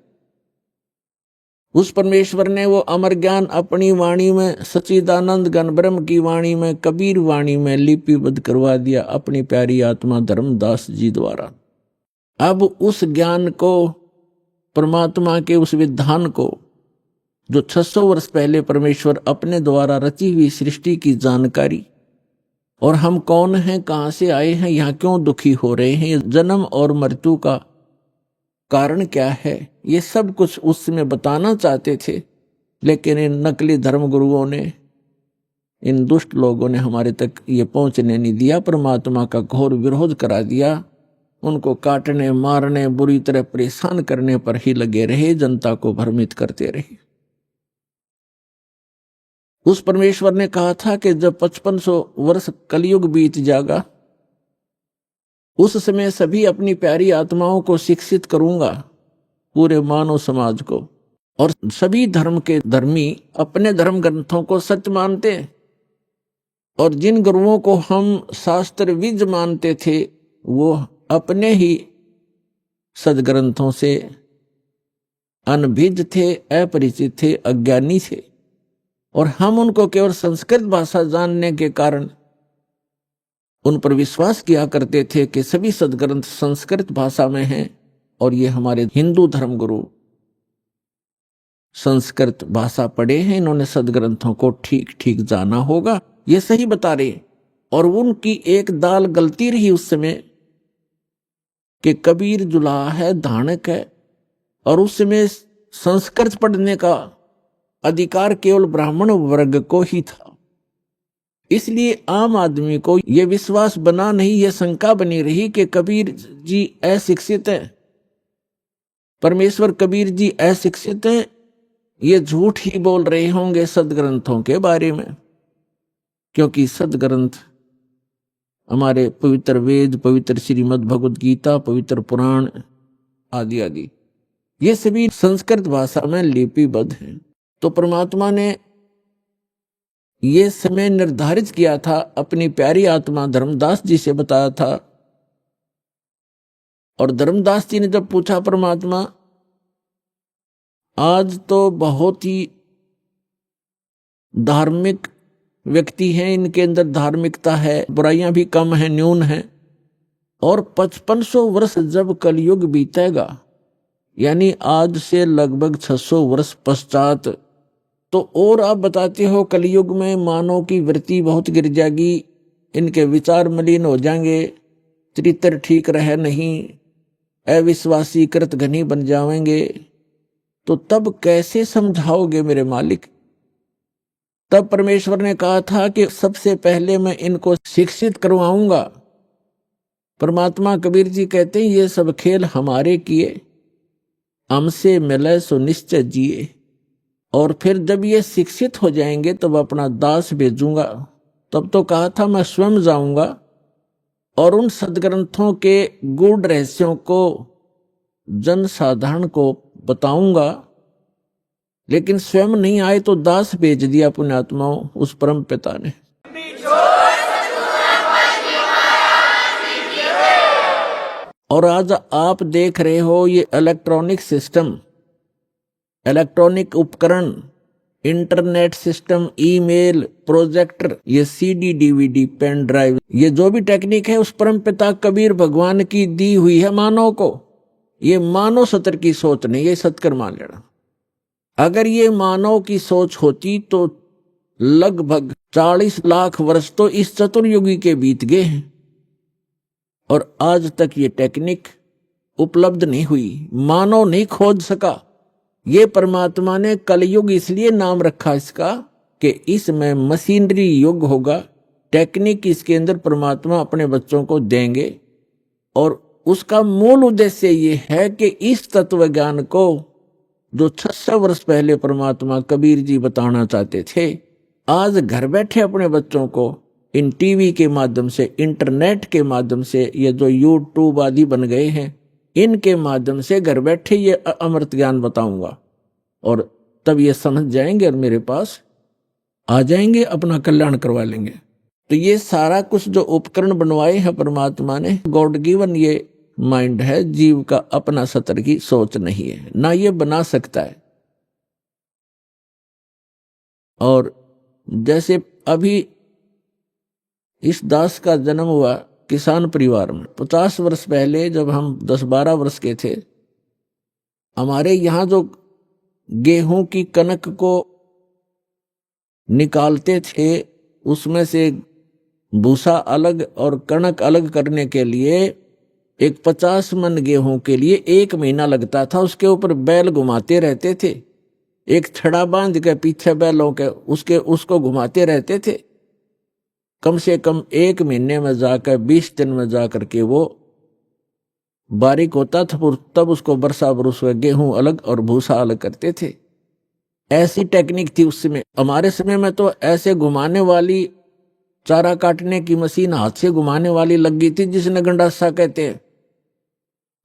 उस परमेश्वर ने वो अमर ज्ञान अपनी वाणी में, सच्चिदानंद घन ब्रह्म की वाणी में, कबीर वाणी में लिपिबद्ध करवा दिया अपनी प्यारी आत्मा धर्मदास जी द्वारा। अब उस ज्ञान को, परमात्मा के उस विधान को, जो 600 वर्ष पहले परमेश्वर अपने द्वारा रची हुई सृष्टि की जानकारी, और हम कौन हैं, कहां से आए हैं, यहां क्यों दुखी हो रहे हैं, जन्म और मृत्यु का कारण क्या है, ये सब कुछ उसमें बताना चाहते थे, लेकिन इन नकली धर्म गुरुओं ने, इन दुष्ट लोगों ने हमारे तक ये पहुंचने नहीं दिया। परमात्मा का घोर विरोध करा दिया, उनको काटने, मारने, बुरी तरह परेशान करने पर ही लगे रहे, जनता को भ्रमित करते रहे। उस परमेश्वर ने कहा था कि जब 5500 वर्ष कलयुग बीत जाएगा, उस समय सभी अपनी प्यारी आत्माओं को शिक्षित करूंगा, पूरे मानव समाज को, और सभी धर्म के धर्मी अपने धर्म ग्रंथों को सत्य मानते हैं, और जिन गुरुओं को हम शास्त्र विज मानते थे वो अपने ही सदग्रंथों से अनभिज्ञ थे, अपरिचित थे, अज्ञानी थे, और हम उनको केवल संस्कृत भाषा जानने के कारण उन पर विश्वास किया करते थे कि सभी सदग्रंथ संस्कृत भाषा में हैं और ये हमारे हिंदू धर्मगुरु संस्कृत भाषा पढ़े हैं, इन्होंने सदग्रंथों को ठीक ठीक जाना होगा, ये सही बता रहे। और उनकी एक दाल गलती रही उस समय कि कबीर जुलाहा है, धानक है, और उस समय संस्कृत पढ़ने का अधिकार केवल ब्राह्मण वर्ग को ही था। इसलिए आम आदमी को यह विश्वास बना नहीं, यह शंका बनी रही कि कबीर जी अशिक्षित हैं, परमेश्वर कबीर जी अशिक्षित हैं, ये झूठ ही बोल रहे होंगे सदग्रंथों के बारे में, क्योंकि सदग्रंथ हमारे पवित्र वेद, पवित्र श्रीमद् भगवद गीता, पवित्र पुराण आदि आदि ये सभी संस्कृत भाषा में लिपिबद्ध हैं। तो परमात्मा ने ये समय निर्धारित किया था, अपनी प्यारी आत्मा धर्मदास जी से बताया था। और धर्मदास जी ने जब पूछा, परमात्मा आज तो बहुत ही धार्मिक व्यक्ति हैं, इनके अंदर धार्मिकता है, बुराइयां भी कम है, न्यून है, और 5500 वर्ष जब कलयुग बीतेगा, यानी आज से लगभग 600 वर्ष पश्चात, तो और आप बताते हो कलयुग में मानव की वृत्ति बहुत गिर जाएगी, इनके विचार मलिन हो जाएंगे, चरित्र ठीक रहे नहीं, अविश्वासी कृत घनी बन जाएंगे, तो तब कैसे समझाओगे मेरे मालिक? तब परमेश्वर ने कहा था कि सबसे पहले मैं इनको शिक्षित करवाऊंगा। परमात्मा कबीर जी कहते हैं, ये सब खेल हमारे किए, हमसे मिले सो निश्चय जिए, और फिर जब ये शिक्षित हो जाएंगे तब अपना दास भेजूंगा। तब तो कहा था मैं स्वयं जाऊंगा और उन सदग्रंथों के गूढ़ रहस्यों को जन साधारण को बताऊंगा, लेकिन स्वयं नहीं आए तो दास भेज दिया पुण्यात्माओं उस परम पिता ने। और आज आप देख रहे हो ये इलेक्ट्रॉनिक सिस्टम, इलेक्ट्रॉनिक उपकरण, इंटरनेट सिस्टम, ईमेल, प्रोजेक्टर, ये सीडी, डीवीडी, पेन ड्राइव, ये जो भी टेक्निक है उस परम पिता कबीर भगवान की दी हुई है मानव को। ये मानव सत्र की सोच नहीं, ये सत्कर मान लेना। अगर ये मानव की सोच होती तो लगभग 40 लाख वर्ष तो इस चतुर्युगी के बीत गए हैं और आज तक ये टेक्निक उपलब्ध नहीं हुई, मानव नहीं खोज सका। ये परमात्मा ने कलयुग इसलिए नाम रखा इसका कि इसमें मशीनरी युग होगा, टेक्निक इसके अंदर परमात्मा अपने बच्चों को देंगे, और उसका मूल उद्देश्य ये है कि इस तत्व ज्ञान को जो 600 वर्ष पहले परमात्मा कबीर जी बताना चाहते थे, आज घर बैठे अपने बच्चों को इन टीवी के माध्यम से, इंटरनेट के माध्यम से, ये जो यूट्यूब आदि बन गए हैं, इनके माध्यम से घर बैठे ये अमृत ज्ञान बताऊंगा, और तब ये समझ जाएंगे और मेरे पास आ जाएंगे, अपना कल्याण करवा लेंगे। तो ये सारा कुछ जो उपकरण बनवाए हैं परमात्मा ने, गॉड गिवन ये माइंड है, जीव का अपना सतर की सोच नहीं है, ना ये बना सकता है। और जैसे अभी इस दास का जन्म हुआ किसान परिवार में, 50 वर्ष पहले जब हम 10-12 वर्ष के थे, हमारे यहाँ जो गेहूं की कनक को निकालते थे उसमें से भूसा अलग और कणक अलग करने के लिए एक 50 मन गेहूं के लिए 1 महीना लगता था। उसके ऊपर बैल घुमाते रहते थे, एक छड़ा बांध के पीछे बैलों के उसको घुमाते रहते थे। कम से कम 1 महीने में जाकर 20 दिन में जाकर के वो बारीक होता था, तब उसको बरसा बरस गेहूं अलग और भूसा अलग करते थे। ऐसी टेक्निक थी उस समय। हमारे समय में तो ऐसे घुमाने वाली चारा काटने की मशीन हाथ से घुमाने वाली लग गई थी, जिसने गंडासा कहते हैं।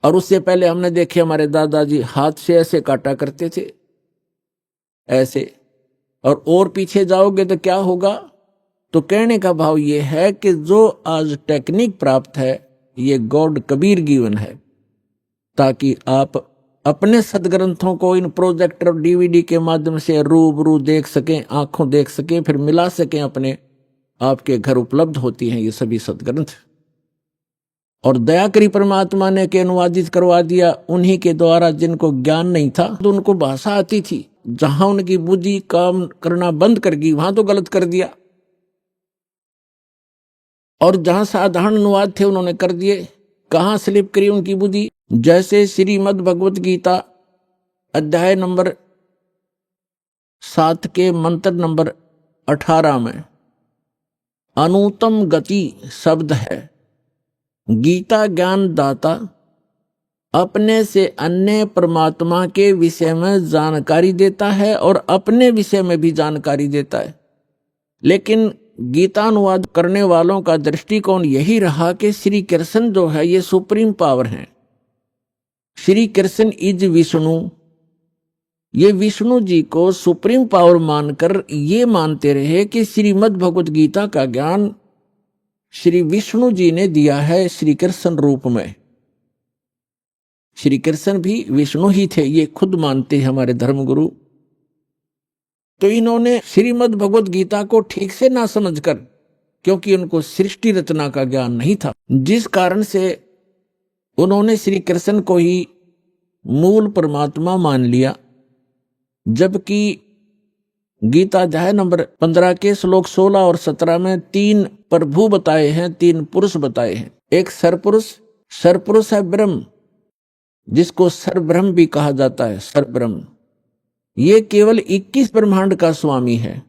और उससे पहले हमने देखे हमारे दादाजी हाथ से ऐसे काटा करते थे, ऐसे। और पीछे जाओगे तो क्या होगा? तो कहने का भाव ये है कि जो आज टेक्निक प्राप्त है ये गॉड कबीर गिवन है, ताकि आप अपने सदग्रंथों को इन प्रोजेक्टर और डीवीडी के माध्यम से रूबरू देख सकें, आंखों देख सकें, फिर मिला सकें अपने। आपके घर उपलब्ध होती हैं ये सभी सदग्रंथ। और दया करी परमात्मा ने के अनुवादित करवा दिया उन्हीं के द्वारा जिनको ज्ञान नहीं था, तो उनको भाषा आती थी। जहां उनकी बुद्धि काम करना बंद कर गई वहां तो गलत कर दिया, और जहां साधारण अनुवाद थे उन्होंने कर दिए। कहां स्लिप करी उनकी बुद्धि? जैसे श्रीमद् भगवत गीता अध्याय नंबर 7 के मंत्र नंबर 18 में अनुत्तम गति शब्द है। गीता ज्ञान दाता अपने से अन्य परमात्मा के विषय में जानकारी देता है और अपने विषय में भी जानकारी देता है। लेकिन गीता अनुवाद करने वालों का दृष्टिकोण यही रहा कि श्री कृष्ण जो है ये सुप्रीम पावर है। श्री कृष्ण इज विष्णु, ये विष्णु जी को सुप्रीम पावर मानकर ये मानते रहे कि श्रीमद् भगवत गीता का ज्ञान श्री विष्णु जी ने दिया है श्री कृष्ण रूप में। श्री कृष्ण भी विष्णु ही थे, ये खुद मानते हैं हमारे धर्मगुरु। तो इन्होंने श्रीमद् भगवत गीता को ठीक से ना समझकर, क्योंकि उनको सृष्टि रचना का ज्ञान नहीं था, जिस कारण से उन्होंने श्री कृष्ण को ही मूल परमात्मा मान लिया। जबकि गीता अध्याय नंबर 15 के श्लोक 16 और 17 में 3 प्रभु बताए हैं, 3 पुरुष बताए हैं। एक सरपुरुष है ब्रह्म, जिसको सरब्रह्म भी कहा जाता है। सरब्रह्म ये केवल 21 ब्रह्मांड का स्वामी है।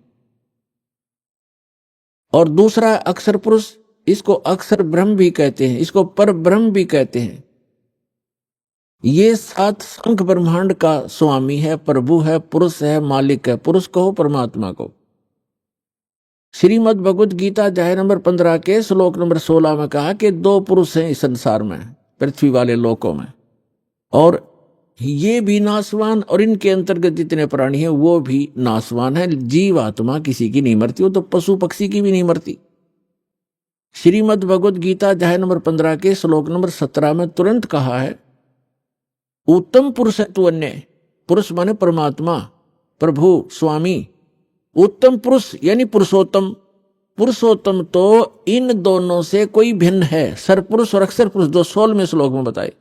और दूसरा अक्षर पुरुष, इसको अक्षर ब्रह्म भी कहते हैं, इसको पर ब्रह्म भी कहते हैं। ये 7 संख ब्रह्मांड का स्वामी है, प्रभु है, पुरुष है, मालिक है। पुरुष कहो परमात्मा को। श्रीमद् भगवत गीता अध्याय नंबर 15 के श्लोक नंबर 16 में कहा कि 2 पुरुष हैं इस संसार में, पृथ्वी वाले लोकों में, और ये भी नासवान और इनके अंतर्गत जितने प्राणी हैं वो भी नासवान है। जीव आत्मा किसी की नहीं मरती, वो तो पशु पक्षी की भी नहीं मरती। श्रीमद् भगवत गीता अध्याय नंबर 15 के श्लोक नंबर 17 में तुरंत कहा है उत्तम पुरुष है तू अन्य। पुरुष माने परमात्मा, प्रभु, स्वामी। उत्तम पुरुष यानी पुरुषोत्तम। पुरुषोत्तम तो इन दोनों से कोई भिन्न है। सरपुरुष और अक्षर पुरुष जो 16वें श्लोक में बताए,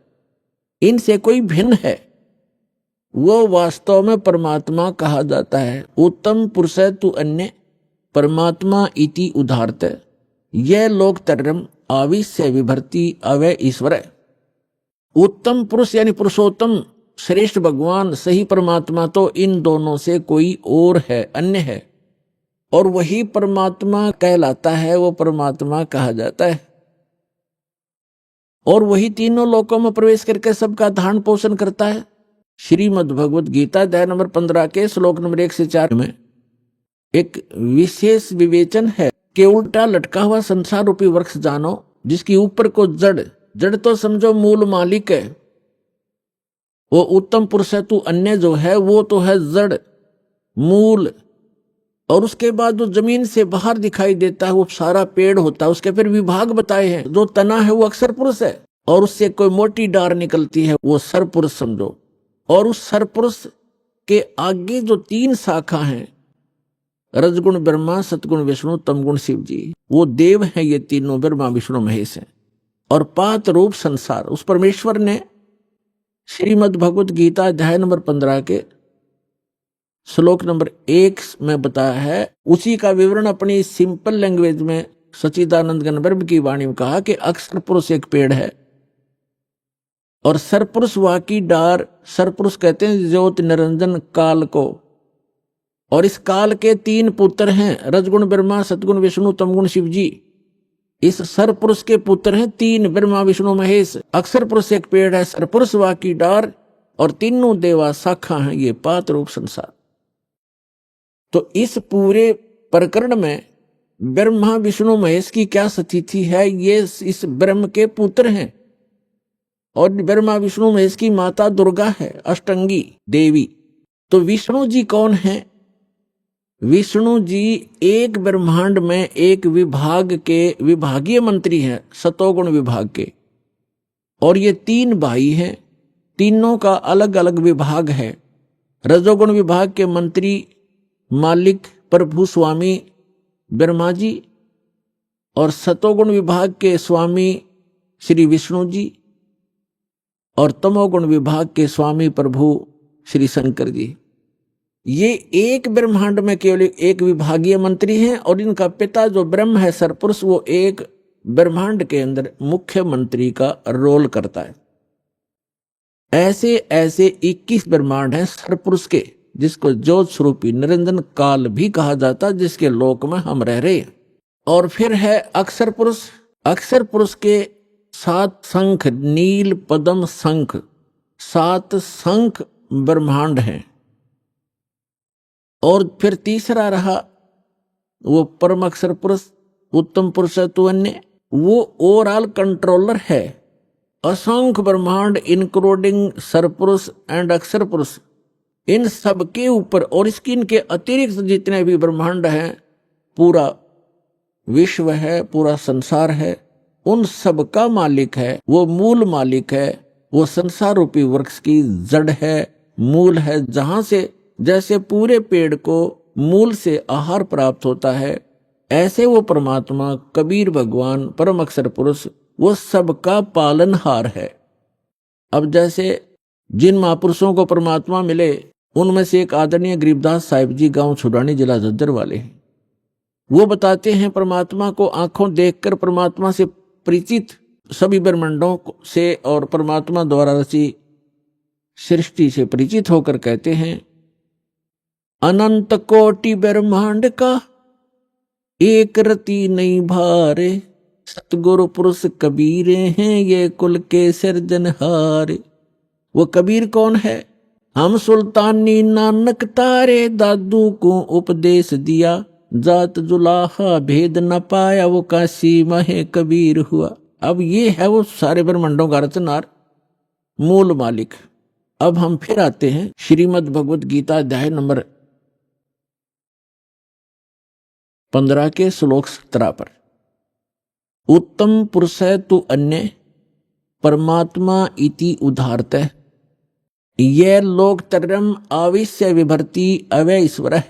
इनसे कोई भिन्न है, वो वास्तव में परमात्मा कहा जाता है। उत्तम पुरुष है तू अन्य परमात्मा इति उदाहरत। यह लोक तरम आविश्य विभर्ति अवय ईश्वर। उत्तम पुरुष यानी पुरुषोत्तम, श्रेष्ठ भगवान, सही परमात्मा तो इन दोनों से कोई और है, अन्य है, और वही परमात्मा कहलाता है, वो परमात्मा कहा जाता है। और वही तीनों लोकों में प्रवेश करके सबका धारण पोषण करता है। श्रीमद् भगवत गीता अध्याय नंबर 15 के श्लोक नंबर 1 से 4 में एक विशेष विवेचन है कि उल्टा लटका हुआ संसार रूपी वृक्ष जानो, जिसकी ऊपर को जड़ तो समझो मूल मालिक है, वो उत्तम पुरुष है तू अन्य जो है वो तो है जड़, मूल, और उसके बाद जो जमीन से बाहर दिखाई देता है वो सारा पेड़ होता है। उसके फिर विभाग बताए हैं। जो तना है वो अक्षर पुरुष है, और उससे कोई मोटी डार निकलती है वो सरपुरुष समझो। और उस सरपुरुष के आगे जो 3 शाखा हैं, रजगुण ब्रह्मा, सतगुण विष्णु, तमगुण शिव जी, वो देव हैं। ये तीनों ब्रह्मा विष्णु महेश हैं। और पात रूप संसार, उस परमेश्वर ने श्रीमद् भगवत गीता अध्याय नंबर 15 के श्लोक नंबर 1 में बताया है। उसी का विवरण अपनी सिंपल लैंग्वेज में सच्चिदानंद घन ब्रह्म की वाणी में कहा कि अक्षर पुरुष एक पेड़ है और सरपुरुष वाकी डार। सरपुरुष कहते हैं ज्योत निरंजन काल को, और इस काल के 3 पुत्र हैं, रजगुण ब्रह्मा, सतगुण विष्णु, तमगुण शिव जी। इस सरपुरुष के पुत्र हैं 3, ब्रह्मा विष्णु महेश। अक्षर पुरुष एक पेड़ है, सरपुरुष वाकी डार, और तीनों देवा शाखा हैं, ये पात रूप संसार। तो इस पूरे प्रकरण में ब्रह्मा विष्णु महेश की क्या स्थिति है? ये इस ब्रह्म के पुत्र हैं, और ब्रह्मा विष्णु महेश की माता दुर्गा है, अष्टंगी देवी। तो विष्णु जी कौन है? विष्णु जी एक ब्रह्मांड में एक विभाग के विभागीय मंत्री हैं, सतोगुण विभाग के। और ये 3 भाई हैं, तीनों का अलग अलग विभाग है। रजोगुण विभाग के मंत्री मालिक प्रभु स्वामी ब्रह्मा जी, और सतोगुण विभाग के स्वामी श्री विष्णु जी, और तमोगुण विभाग के स्वामी प्रभु श्री शंकर जी। ये एक ब्रह्मांड में केवल एक विभागीय मंत्री हैं, और इनका पिता जो ब्रह्म है सरपुरुष, वो एक ब्रह्मांड के अंदर मुख्यमंत्री का रोल करता है। ऐसे ऐसे 21 ब्रह्मांड हैं सरपुरुष के, जिसको ज्योत स्वरूपी निरंजन काल भी कहा जाता है, जिसके लोक में हम रह रहे हैं। और फिर है अक्षर पुरुष। अक्षर पुरुष के 7 शंख, नील पद्म शंख, 7 शंख ब्रह्मांड हैं। और फिर तीसरा रहा वो परम अक्षर पुरुष, उत्तम पुरुष तु अन्य, वो ओवरऑल कंट्रोलर है। असंख्य ब्रह्मांड इंक्लूडिंग सरपुरुष एंड अक्षर पुरुष, इन सब के ऊपर और इसकी इनके अतिरिक्त जितने भी ब्रह्मांड हैं, पूरा विश्व है, पूरा संसार है, उन सब का मालिक है, वो मूल मालिक है। वो संसार रूपी वृक्ष की जड़ है, मूल है, जहां से जैसे पूरे पेड़ को मूल से आहार प्राप्त होता है, ऐसे वो परमात्मा कबीर भगवान परम अक्षर पुरुष वो सबका पालनहार है। अब जैसे जिन महापुरुषों को परमात्मा मिले, उनमें से एक आदरणीय गरीबदास साहिब जी, गांव छुड़ानी, जिला झज्जर वाले हैं। वो बताते हैं परमात्मा को आंखों देखकर परमात्मा से परिचित सभी ब्रह्मांडों से और परमात्मा द्वारा रची सृष्टि से परिचित होकर कहते हैं, अनंत कोटि ब्रह्मांड का एक रति नहीं भारे, सतगुरु पुरुष कबीरे हैं ये कुल के सिरजनहारे। वो कबीर कौन है? हम सुल्तानी नानक तारे, दादू को उपदेश दिया, जात जुलाहा भेद न पाया, वो काशी महे कबीर हुआ। अब ये है वो सारे ब्रह्मांडों का रचनार, मूल मालिक। अब हम फिर आते हैं श्रीमद् भगवत गीता अध्याय नंबर 15 के श्लोक 17 पर। उत्तम पुरुष तु अन्य परमात्मा इति उदाहरत, यह लोकत्रयम् आविश्य विभर्ति अवय ईश्वर।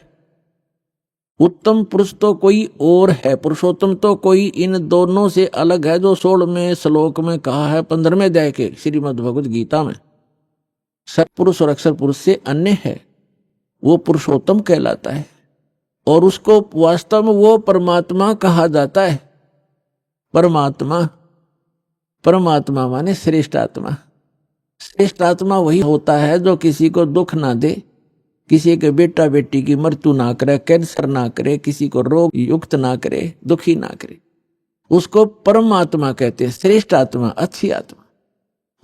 उत्तम पुरुष तो कोई और है, पुरुषोत्तम तो कोई इन दोनों से अलग है, जो 16वें श्लोक में कहा है 15वें अध्याय के श्रीमद् भगवत गीता में। सत्पुरुष और अक्षर पुरुष से अन्य है, वो पुरुषोत्तम कहलाता है, और उसको वास्तव में वो परमात्मा कहा जाता है। परमात्मा, परमात्मा माने श्रेष्ठ आत्मा। श्रेष्ठ आत्मा वही होता है जो किसी को दुख ना दे, किसी के बेटा बेटी की मृत्यु ना करे, कैंसर ना करे, किसी को रोग युक्त ना करे, दुखी ना करे, उसको परमात्मा कहते हैं, श्रेष्ठ आत्मा, अच्छी आत्मा।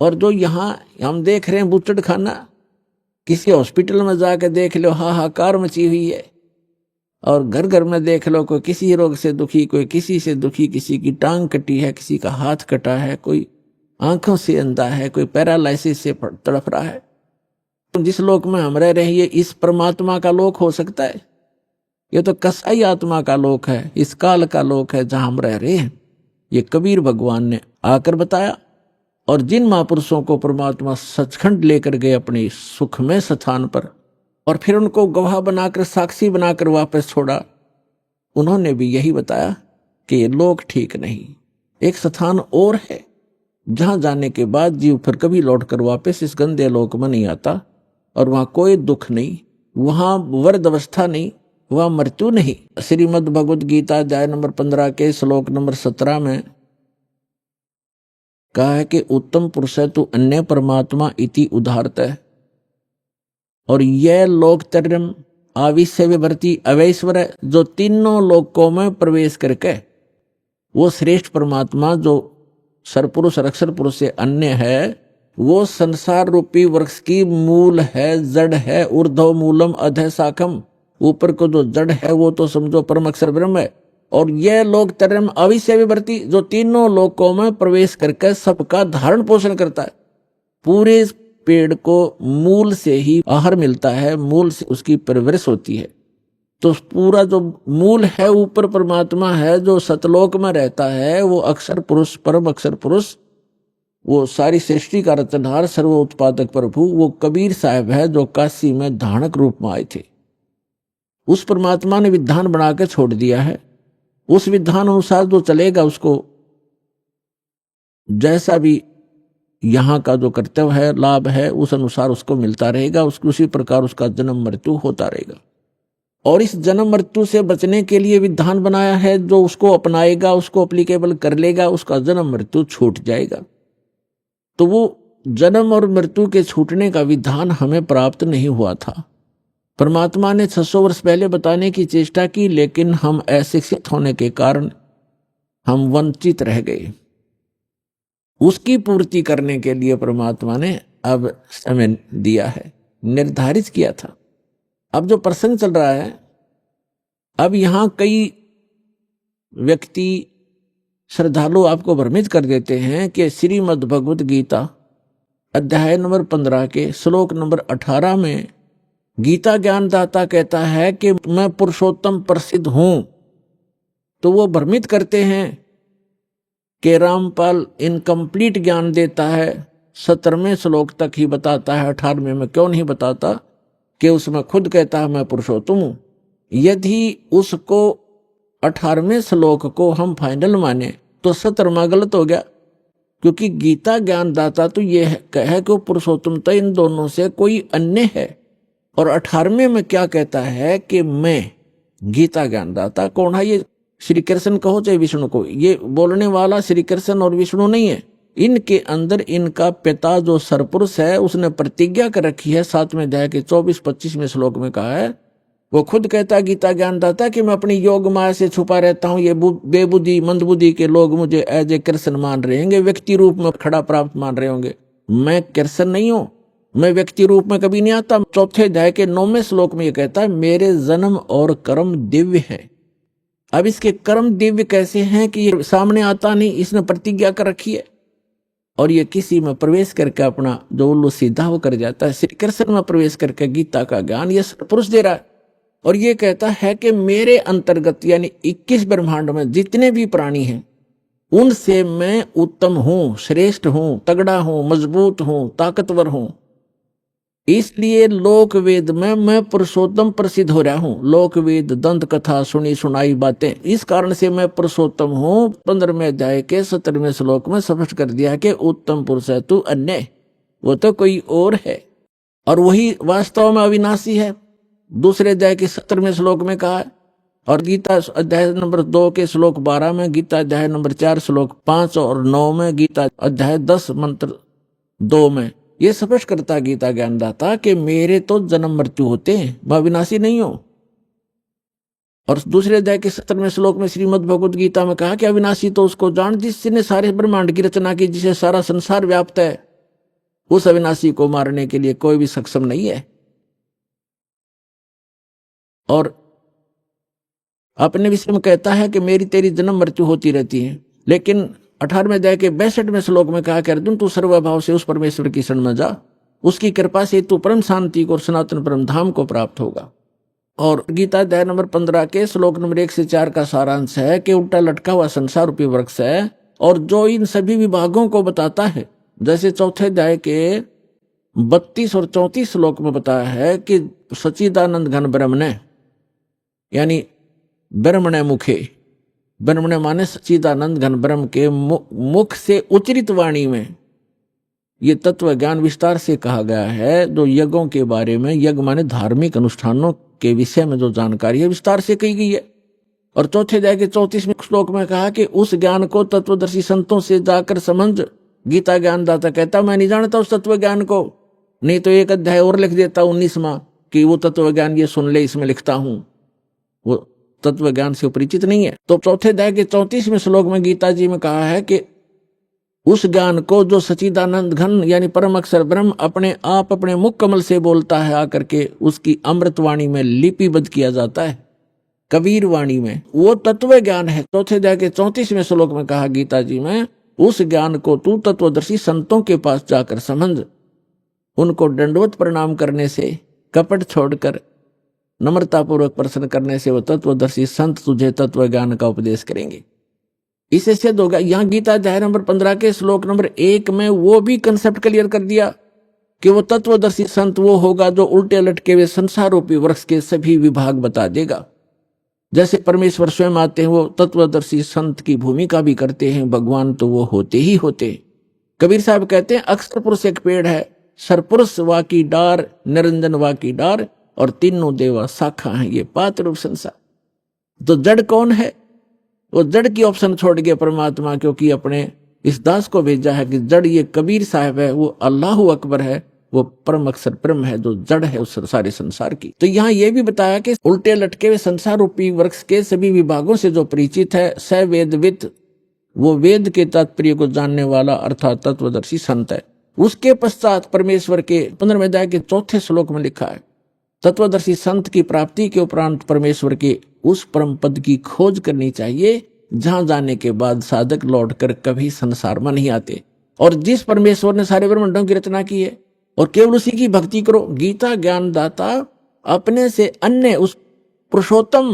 और जो यहाँ हम देख रहे हैं बुचड़ खाना, किसी हॉस्पिटल में जाकर देख लो हाहाकार मची हुई है, और घर घर में देख लो कोई किसी रोग से दुखी, कोई किसी से दुखी, किसी की टांग कटी है, किसी का हाथ कटा है, कोई आंखों से अंधा है, कोई पैरालाइसिस से तड़फ रहा है। तो जिस लोक में हम रह रहे हैं, ये इस परमात्मा का लोक हो सकता है? ये तो कसाई आत्मा का लोक है, इस काल का लोक है जहां हम रह रहे हैं। ये कबीर भगवान ने आकर बताया। और जिन महापुरुषों को परमात्मा सचखंड लेकर गए अपने सुख में स्थान पर, और फिर उनको गवाह बनाकर, साक्षी बनाकर वापस छोड़ा, उन्होंने भी यही बताया कि ये लोक ठीक नहीं। एक स्थान और है जहां जाने के बाद जीव फिर कभी लौटकर वापस इस गंदे लोक में नहीं आता, और वहां कोई दुख नहीं, वहां वर्द अवस्था नहीं, वहां मृत्यु नहीं। श्रीमद् भगवत गीता अध्याय नंबर 15 के श्लोक नंबर 17 में कहा है कि उत्तम पुरुष तु अन्य परमात्मा इति उदाहरत है, और यह लोकत्रयम् आविश्य विभर्ति अवैश्वर, जो तीनों लोकों में प्रवेश करके वो श्रेष्ठ परमात्मा जो सरपुरुष और अक्षर पुरुष से अन्य है, वो संसार रूपी वृक्ष की मूल है, जड़ है। ऊर्ध्व मूलम अधः शाखम, ऊपर को जो जड़ है वो तो समझो परम अक्षर ब्रह्म है। और यह लोकत्रयम् आविश्य विभर्ति, जो तीनों लोकों में प्रवेश करके सबका धारण पोषण करता है, पूरे पेड़ को मूल से ही आहार मिलता है, मूल से उसकी परवरिश होती है। तो पूरा जो मूल है ऊपर परमात्मा है, जो सतलोक में रहता है, वो अक्षर पुरुष, परम अक्षर पुरुष, वो सारी सृष्टि का रचनहार, सर्व उत्पादक प्रभु, वो कबीर साहब है जो काशी में धानक रूप में आए थे। उस परमात्मा ने विधान बना के छोड़ दिया है। उस विधान अनुसार जो चलेगा उसको जैसा भी यहाँ का जो कर्तव्य है, लाभ है, उस अनुसार उसको मिलता रहेगा। उसी प्रकार उसका जन्म मृत्यु होता रहेगा। और इस जन्म मृत्यु से बचने के लिए विधान बनाया है, जो उसको अपनाएगा, उसको अप्लीकेबल कर लेगा, उसका जन्म मृत्यु छूट जाएगा। तो वो जन्म और मृत्यु के छूटने का विधान हमें प्राप्त नहीं हुआ था। परमात्मा ने 600 वर्ष पहले बताने की चेष्टा की, लेकिन हम अशिक्षित होने के कारण हम वंचित रह गए। उसकी पूर्ति करने के लिए परमात्मा ने अब समय दिया है, निर्धारित किया था। अब जो प्रसंग चल रहा है, अब यहां कई व्यक्ति श्रद्धालु आपको भ्रमित कर देते हैं कि श्रीमद् भगवत गीता अध्याय नंबर 15 के श्लोक नंबर 18 में गीता ज्ञानदाता कहता है कि मैं पुरुषोत्तम प्रसिद्ध हूं। तो वो भ्रमित करते हैं कि रामपाल इनकम्प्लीट ज्ञान देता है, 17वें श्लोक तक ही बताता है, 18वें में क्यों नहीं बताता कि उसमें खुद कहता है मैं पुरुषोत्तम हूं। यदि उसको 18वें श्लोक को हम फाइनल माने तो 17वां गलत हो गया, क्योंकि गीता ज्ञानदाता तो यह कहे कि पुरुषोत्तमता इन दोनों से कोई अन्य है। और 18वें में क्या कहता है कि मैं गीता ज्ञानदाता कौन है? ये श्री कृष्ण कहो चाहे विष्णु को, ये बोलने वाला श्री कृष्ण और विष्णु नहीं है। इनके अंदर इनका पिता जो सरपुरुष है उसने प्रतिज्ञा कर रखी है। 7वें अध्याय के 24-25वें श्लोक में कहा है, वो खुद कहता है गीता ज्ञानदाता कि मैं अपनी योग माया से छुपा रहता हूं। ये बेबुद्धि मंदबुद्धि के लोग मुझे एज ए कृष्ण मान रहे होंगे, व्यक्ति रूप में खड़ा प्राप्त मान रहे होंगे। मैं कृष्ण नहीं हूं, मैं व्यक्ति रूप में कभी नहीं आता। 4थे अध्याय के 9वें श्लोक में ये कहता है मेरे जन्म और कर्म दिव्य है। अब इसके कर्म दिव्य कैसे हैं कि ये सामने आता नहीं, इसने प्रतिज्ञा कर रखी है और ये किसी में प्रवेश करके अपना जो उल्लू सीधा वो कर जाता है। श्री कृष्ण में प्रवेश करके गीता का ज्ञान ये पुरुष दे रहा है और ये कहता है कि मेरे अंतर्गत यानी 21 ब्रह्मांड में जितने भी प्राणी हैं उनसे मैं उत्तम हूं, श्रेष्ठ हूं, तगड़ा हूं, मजबूत हूं, ताकतवर हूं। इसलिए लोक वेद में मैं पुरुषोत्तम प्रसिद्ध हो रहा हूं। लोक वेद दंत कथा सुनी सुनाई बातें, इस कारण से मैं पुरुषोत्तम हूं। 15वें अध्याय के 17वें श्लोक में स्पष्ट कर दिया कि उत्तम पुरुष है तू अन्य, वो तो कोई और है और वही वास्तव में अविनाशी है। दूसरे अध्याय के 17वें श्लोक में कहा है। और गीता अध्याय नंबर 2 के श्लोक 12 में, गीता अध्याय नंबर 4 श्लोक 5 और 9 में, गीता अध्याय 10 मंत्र 2 में ये स्पष्ट करता गीता ज्ञानदाता कि मेरे तो जन्म मृत्यु होते हैं, मैं अविनाशी नहीं हूं। और दूसरे अध्याय के 17वें श्लोक में श्रीमद् भगवत गीता में कहा कि अविनाशी तो उसको जान जिसने सारे ब्रह्मांड की रचना की, जिसे सारा संसार व्याप्त है। उस अविनाशी को मारने के लिए कोई भी सक्षम नहीं है। और अपने विषय में कहता है कि मेरी तेरी जन्म मृत्यु होती रहती है। लेकिन 18वें अध्याय के 62वें श्लोक में कहा कि अर्जुन तू सर्वभाव से उस परमेश्वर की शरण में जा, उसकी कृपा से तू परम शांति को और सनातन परम धाम को प्राप्त होगा। और गीता अध्याय नंबर 15 के श्लोक नंबर 1 से 4 का सारांश है कि उल्टा लटका हुआ संसार रूपी वृक्ष है और जो इन सभी विभागों को बताता है। जैसे 4थे अध्याय के 32 और 34 श्लोक में बताया है कि सच्चिदानंद घन ब्रह्मणे यानी ब्रह्मणे मुखे, ब्रह्मणे माने सच्चिदानंद घन ब्रह्म के मुख से उच्चरित वाणी में ये तत्व ज्ञान विस्तार से कहा गया है। जो यज्ञों के बारे में, यज्ञ माने धार्मिक अनुष्ठानों के विषय में जो जानकारी है विस्तार से कही गई है। और 4थे अध्याय के 34वें श्लोक में कहा कि उस ज्ञान को तत्वदर्शी संतों से जाकर समझ। गीता ज्ञानदाता कहता मैं नहीं जानता उस तत्व ज्ञान को, नहीं तो एक अध्याय और लिख देता 19वां कि वो तत्व ज्ञान ये सुन ले, इसमें लिखता हूं। वो तत्व ज्ञान से परिचित नहीं है। तो 4थे अध्याय के 34वें श्लोक में गीता जी में कहा है कि उस ज्ञान को जो सच्चिदानंद घन यानी परम अक्षर ब्रह्म अपने आप अपने मुख कमल से बोलता है आकर के उसकी अमृतवाणी में लिपिबद्ध किया जाता है, कबीर वाणी में, वो तत्व ज्ञान है। 4थे अध्याय के 34वें श्लोक में कहा गीता जी में उस ज्ञान को तू तत्वदर्शी संतों के पास जाकर समझ। उनको दंडवत प्रणाम करने से, कपट छोड़कर नम्रतापूर्वक प्रश्न करने से वो तत्वदर्शी संत तुझे तत्व ज्ञान का उपदेश करेंगे। इससे सिद्ध होगा। यहां गीता अध्याय नंबर 15 के श्लोक नंबर 1 में वो भी कंसेप्ट क्लियर कर दिया कि वो तत्वदर्शी संत वो होगा जो उल्टे लटके हुए संसार रूपी वृक्ष के सभी विभाग बता देगा। जैसे परमेश्वर स्वयं आते हैं, वो तत्वदर्शी संत की भूमिका भी करते हैं। भगवान तो वो होते ही होते। कबीर साहब कहते हैं अक्षर पुरुष एक पेड़ है, सरपुरुष वा की डार, निरंजन वा की डार, और तीनों देवा शाखा है ये पात्र रूप संसार। तो जड़ कौन है? वो जड़ की ऑप्शन छोड़ गया परमात्मा, क्योंकि अपने इस दास को भेजा है कि जड़ ये कबीर साहब है, वो अल्लाह अकबर है, वो परम अक्षर ब्रह्म है जो जड़ है उस सारे संसार की। तो यहाँ ये भी बताया कि उल्टे लटके हुए संसार रूपी वृक्ष के सभी विभागों से जो परिचित है, स वेदविद, वो वेद के तात्पर्य को जानने वाला अर्थात तत्वदर्शी संत है। उसके पश्चात परमेश्वर के 15वें अध्याय के 4 श्लोक में लिखा है, तत्वदर्शी संत की प्राप्ति के उपरांत परमेश्वर के उस परम पद की खोज करनी चाहिए जहां जाने के बाद साधक लौटकर कभी संसार में नहीं आते। और जिस परमेश्वर ने सारे ब्रह्मांडों की रचना की है, और केवल उसी की भक्ति करो। गीता ज्ञान दाता अपने से अन्य उस पुरुषोत्तम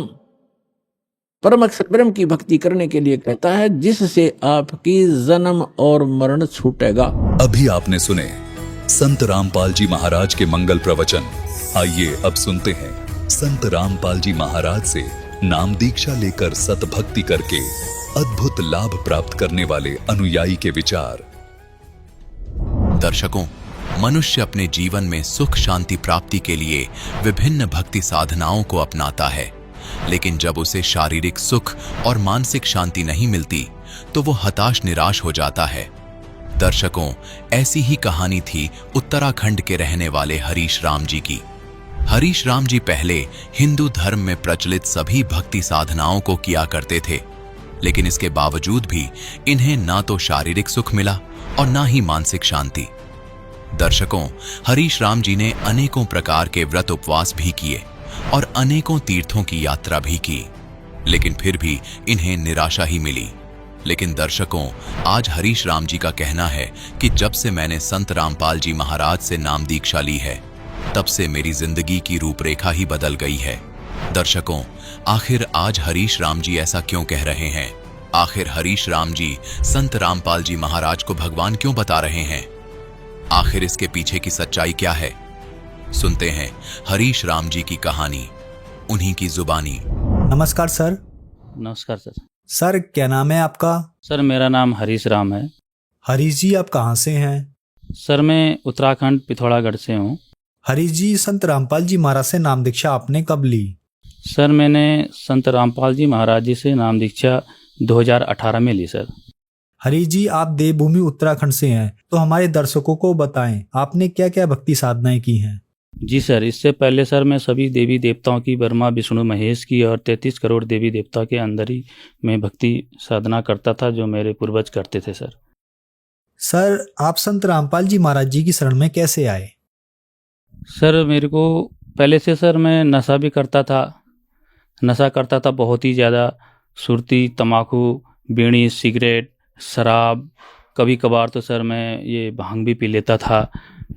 परम अक्षर ब्रह्म की भक्ति करने के लिए कहता है, जिससे आपकी जन्म और मरण छूटेगा। अभी आपने सुने संत रामपाल जी महाराज के मंगल प्रवचन। आइए अब सुनते हैं संत रामपाल जी महाराज से नाम दीक्षा लेकर सतभक्ति करके अद्भुत लाभ प्राप्त करने वाले अनुयायी के विचार। दर्शकों, मनुष्य अपने जीवन में सुख शांति प्राप्ति के लिए विभिन्न भक्ति साधनाओं को अपनाता है, लेकिन जब उसे शारीरिक सुख और मानसिक शांति नहीं मिलती तो वो हताश निराश हो जाता है। दर्शकों, ऐसी ही कहानी थी उत्तराखंड के रहने वाले हरीश राम जी की। हरीश राम जी पहले हिंदू धर्म में प्रचलित सभी भक्ति साधनाओं को किया करते थे, लेकिन इसके बावजूद भी इन्हें ना तो शारीरिक सुख मिला और ना ही मानसिक शांति। दर्शकों, हरीश राम जी ने अनेकों प्रकार के व्रत उपवास भी किए और अनेकों तीर्थों की यात्रा भी की, लेकिन फिर भी इन्हें निराशा ही मिली। लेकिन दर्शकों, आज हरीश राम जी का कहना है कि जब से मैंने संत रामपाल जी महाराज से नाम दीक्षा ली है, तब से मेरी जिंदगी की रूपरेखा ही बदल गई है। दर्शकों, आखिर आज हरीश राम जी ऐसा क्यों कह रहे हैं? आखिर हरीश राम जी संत रामपाल जी महाराज को भगवान क्यों बता रहे हैं? आखिर इसके पीछे की सच्चाई क्या है? सुनते हैं हरीश राम जी की कहानी, उन्हीं की जुबानी। नमस्कार सर। नमस्कार सर। सर क्या नाम है आपका? सर मेरा नाम हरीश राम है। हरीश जी आप कहाँ से हैं? सर मैं उत्तराखंड पिथौरागढ़ से हूँ। हरीश जी, संत रामपाल जी महाराज से नाम दीक्षा आपने कब ली? सर मैंने संत रामपाल जी महाराज जी से नाम दीक्षा 2018 में ली सर। हरीश जी, आप देवभूमि उत्तराखंड से हैं, तो हमारे दर्शकों को बताएं आपने क्या क्या भक्ति साधनाएं की हैं? जी सर, इससे पहले सर मैं सभी देवी देवताओं की, ब्रह्मा विष्णु महेश की और 33 करोड़ देवी देवता के अंदर ही मैं भक्ति साधना करता था, जो मेरे पूर्वज करते थे सर। सर आप संत रामपाल जी महाराज जी की शरण में कैसे आए? सर मेरे को पहले से सर मैं नशा भी करता था बहुत ही ज़्यादा। सुरती, तम्बाकू, बीड़ी, सिगरेट, शराब, कभी कभार तो सर मैं ये भांग भी पी लेता था।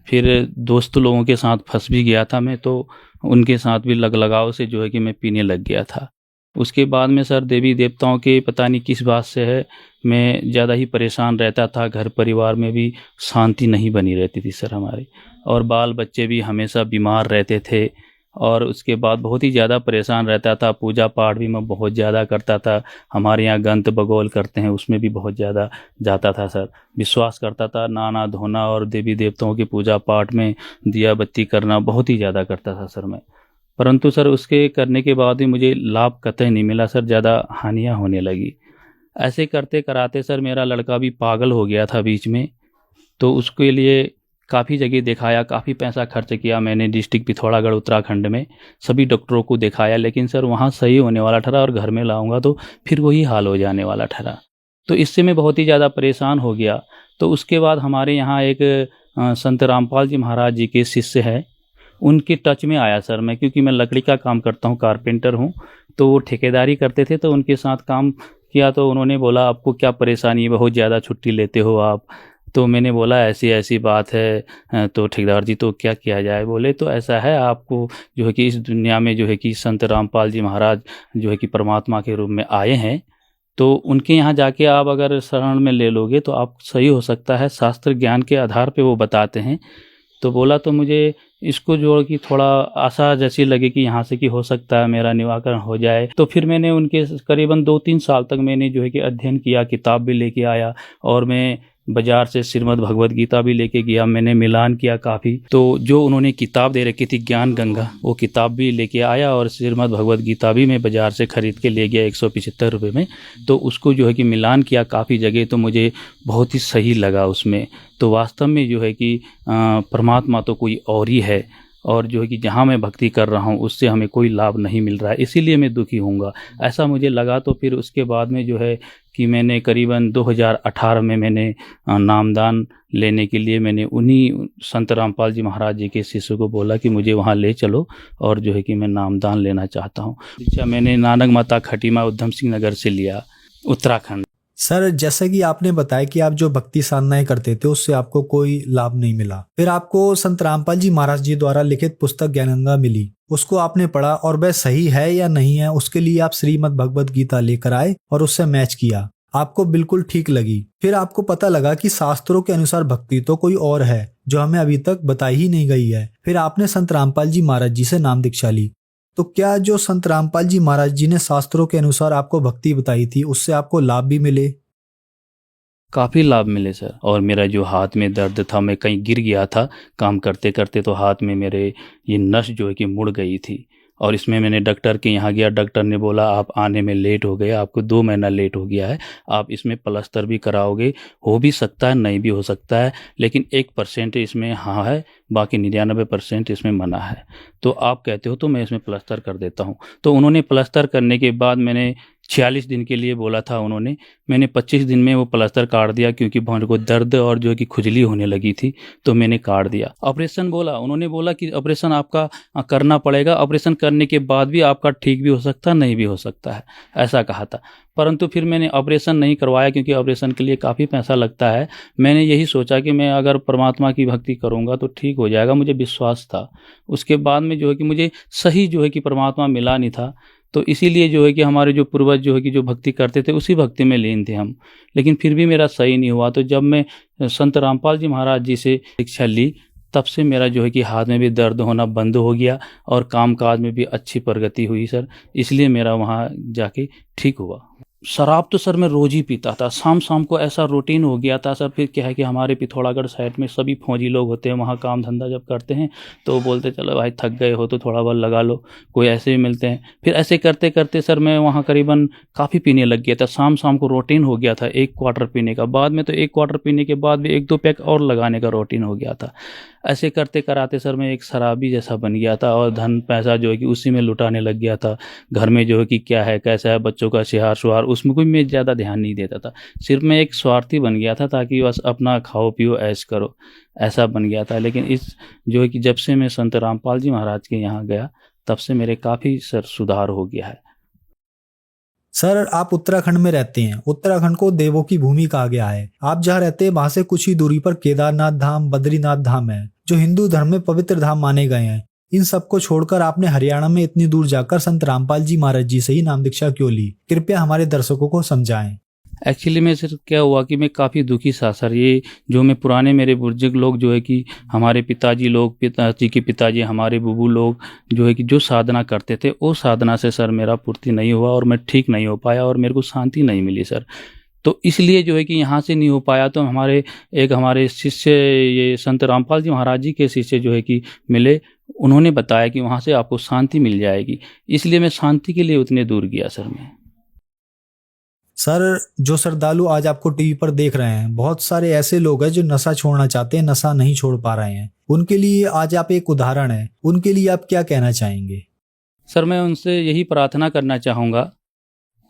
फिर दोस्त लोगों के साथ फंस भी गया था मैं, तो उनके साथ भी लगाव से जो है कि मैं पीने लग गया था। उसके बाद में सर देवी देवताओं के पता नहीं किस बात से है, मैं ज़्यादा ही परेशान रहता था। घर परिवार में भी शांति नहीं बनी रहती थी सर हमारे, और बाल बच्चे भी हमेशा बीमार रहते थे। और उसके बाद बहुत ही ज़्यादा परेशान रहता था। पूजा पाठ भी मैं बहुत ज़्यादा करता था। हमारे यहाँ गंत बगौल करते हैं, उसमें भी बहुत ज़्यादा जाता था सर। विश्वास करता था, नहाना धोना और देवी देवताओं की पूजा पाठ में दिया बत्ती करना बहुत ही ज़्यादा करता था सर मैं। परंतु सर उसके करने के बाद भी मुझे लाभ कतई नहीं मिला सर, ज़्यादा हानियाँ होने लगी। ऐसे करते कराते सर मेरा लड़का भी पागल हो गया था बीच में, तो उसके लिए काफ़ी जगह दिखाया, काफ़ी पैसा खर्च किया मैंने। डिस्ट्रिक्ट पिथौरागढ़ उत्तराखंड में सभी डॉक्टरों को दिखाया, लेकिन सर वहाँ सही होने वाला ठहरा, और घर में लाऊंगा तो फिर वही हाल हो जाने वाला ठहरा। तो इससे मैं बहुत ही ज़्यादा परेशान हो गया। तो उसके बाद हमारे यहाँ एक संत रामपाल जी महाराज जी के शिष्य है, उनके टच में आया सर मैं, क्योंकि मैं लकड़ी का काम करता हूँ, कारपेंटर हूँ। तो वो ठेकेदारी करते थे, तो उनके साथ काम किया। तो उन्होंने बोला आपको क्या परेशानी है, बहुत ज़्यादा छुट्टी लेते हो आप, तो मैंने बोला ऐसी ऐसी बात है, तो ठेकेदार जी तो क्या किया जाए? बोले तो ऐसा है, आपको जो है कि इस दुनिया में जो है कि संत रामपाल जी महाराज जो है कि परमात्मा के रूप में आए हैं, तो उनके यहाँ जाके आप अगर शरण में ले लोगे तो आप सही हो सकता है, शास्त्र ज्ञान के आधार पे वो बताते हैं। तो बोला तो मुझे इसको जोड़ कि थोड़ा आशा जैसी लगी कि यहाँ से कि हो सकता है मेरा निराकरण हो जाए। तो फिर मैंने उनके करीबन 2-3 साल तक मैंने जो है कि अध्ययन किया, किताब भी लेके आया, और मैं बाजार से श्रीमद् भगवद गीता भी लेके गया, मैंने मिलान किया काफ़ी। तो जो उन्होंने किताब दे रखी थी ज्ञान गंगा, वो किताब भी लेके आया, और श्रीमद् भगवद गीता भी मैं बाजार से ख़रीद के ले गया 175 रुपये में। तो उसको जो है कि मिलान किया काफ़ी जगह, तो मुझे बहुत ही सही लगा उसमें। तो वास्तव में जो है कि परमात्मा तो कोई और ही है, और जो है कि जहाँ मैं भक्ति कर रहा हूँ उससे हमें कोई लाभ नहीं मिल रहा है, इसीलिए मैं दुखी होऊंगा, ऐसा मुझे लगा। तो फिर उसके बाद में जो है कि मैंने करीबन 2018 में मैंने नामदान लेने के लिए मैंने उन्हीं संत रामपाल जी महाराज जी के शिष्य को बोला कि मुझे वहाँ ले चलो, और जो है कि मैं नामदान लेना चाहता हूँ। दीक्षा मैंने नानक माता खटीमा उधम सिंह नगर से लिया, उत्तराखंड। सर, जैसा कि आपने बताया कि आप जो भक्ति साधनाएं करते थे उससे आपको कोई लाभ नहीं मिला, फिर आपको संत रामपाल जी महाराज जी द्वारा लिखित पुस्तक ज्ञान गंगा मिली, उसको आपने पढ़ा और वह सही है या नहीं है उसके लिए आप श्रीमद् भगवद गीता लेकर आए और उससे मैच किया, आपको बिल्कुल ठीक लगी। फिर आपको पता लगा कि शास्त्रों के अनुसार भक्ति तो कोई और है जो हमें अभी तक बताई ही नहीं गई है। फिर आपने संत रामपाल जी महाराज जी से नाम दीक्षा ली। तो क्या जो संत रामपाल जी महाराज जी ने शास्त्रों के अनुसार आपको भक्ति बताई थी उससे आपको लाभ भी मिले? काफ़ी लाभ मिले सर। और मेरा जो हाथ में दर्द था, मैं कहीं गिर गया था काम करते करते, तो हाथ में मेरे ये नस जो है कि मुड़ गई थी, और इसमें मैंने डॉक्टर के यहाँ गया, डॉक्टर ने बोला आप आने में लेट हो गए, आपको 2 महीना लेट हो गया है, आप इसमें प्लास्टर भी कराओगे, हो भी सकता है नहीं भी हो सकता है, लेकिन 1% इसमें हाँ है, बाकी 99% इसमें मना है। तो आप कहते हो तो मैं इसमें प्लास्टर कर देता हूँ। तो उन्होंने प्लास्टर करने के बाद मैंने 46 दिन के लिए बोला था उन्होंने, मैंने 25 दिन में वो प्लास्टर काट दिया, क्योंकि मेरे को दर्द और जो है कि खुजली होने लगी थी, तो मैंने काट दिया। ऑपरेशन बोला, उन्होंने बोला कि ऑपरेशन आपका करना पड़ेगा, ऑपरेशन करने के बाद भी आपका ठीक भी हो सकता है, नहीं भी हो सकता है, ऐसा कहा था। परंतु फिर मैंने ऑपरेशन नहीं करवाया, क्योंकि ऑपरेशन के लिए काफ़ी पैसा लगता है। मैंने यही सोचा कि मैं अगर परमात्मा की भक्ति करूँगा तो ठीक हो जाएगा, मुझे विश्वास था। उसके बाद में जो है कि मुझे सही जो है कि परमात्मा मिला नहीं था, तो इसीलिए जो है कि हमारे जो पूर्वज जो है कि जो भक्ति करते थे उसी भक्ति में लीन थे हम, लेकिन फिर भी मेरा सही नहीं हुआ। तो जब मैं संत रामपाल जी महाराज जी से दीक्षा ली, तब से मेरा जो है कि हाथ में भी दर्द होना बंद हो गया, और कामकाज में भी अच्छी प्रगति हुई सर, इसलिए मेरा वहाँ जाके ठीक हुआ। शराब तो सर मैं रोज़ ही पीता था, शाम शाम को ऐसा रूटीन हो गया था सर। फिर क्या है कि हमारे पिथौरागढ़ साइड में सभी फौजी लोग होते हैं, वहाँ काम धंधा जब करते हैं तो वो बोलते चलो भाई थक गए हो तो थोड़ा बहुत लगा लो, कोई ऐसे भी मिलते हैं। फिर ऐसे करते करते सर मैं वहाँ करीबन काफ़ी पीने लग गया था, शाम शाम को रूटीन हो गया था 1 क्वार्टर पीने का, बाद में तो 1 क्वार्टर पीने के बाद भी 1-2 पैक और लगाने का रूटीन हो गया था। ऐसे करते कराते सर मैं एक शराबी जैसा बन गया था, और धन पैसा जो है कि उसी में लुटाने लग गया था। घर में जो है कि क्या है कैसा है, बच्चों का सिहार शुहार, उसमें कोई मैं ज़्यादा ध्यान नहीं देता था। सिर्फ मैं एक स्वार्थी बन गया था, ताकि बस अपना खाओ पियो ऐश करो, ऐसा बन गया था। लेकिन इस जो है कि जब से मैं संत रामपाल जी महाराज के यहाँ गया, तब से मेरे काफ़ी सर सुधार हो गया है। सर, आप उत्तराखंड में रहते हैं। उत्तराखंड को देवों की भूमि कहा गया है। आप जहाँ रहते हैं वहां से कुछ ही दूरी पर केदारनाथ धाम, बद्रीनाथ धाम है, जो हिंदू धर्म में पवित्र धाम माने गए हैं। इन सबको छोड़कर आपने हरियाणा में इतनी दूर जाकर संत रामपाल जी महाराज जी से ही नाम दीक्षा क्यों ली? कृपया हमारे दर्शकों को समझाएं। एक्चुअली में सर क्या हुआ कि मैं काफ़ी दुखी था सर। ये जो मैं पुराने मेरे बुजुर्ग लोग जो है कि हमारे पिताजी लोग, पिताजी के पिताजी, हमारे बुबू लोग जो है कि जो साधना करते थे, वो साधना से सर मेरा पूर्ति नहीं हुआ, और मैं ठीक नहीं हो पाया, और मेरे को शांति नहीं मिली सर। तो इसलिए जो है कि यहाँ से नहीं हो पाया, तो हमारे शिष्य ये संत रामपाल जी महाराज जी के शिष्य जो है कि मिले, उन्होंने बताया कि वहाँ से आपको शांति मिल जाएगी, इसलिए मैं शांति के लिए उतने दूर गया सर मैं। सर, जो श्रद्धालु आज आपको टीवी पर देख रहे हैं, बहुत सारे ऐसे लोग हैं जो नशा छोड़ना चाहते हैं, नशा नहीं छोड़ पा रहे हैं। उनके लिए आज आप एक उदाहरण हैं, उनके लिए आप क्या कहना चाहेंगे? सर, मैं उनसे यही प्रार्थना करना चाहूँगा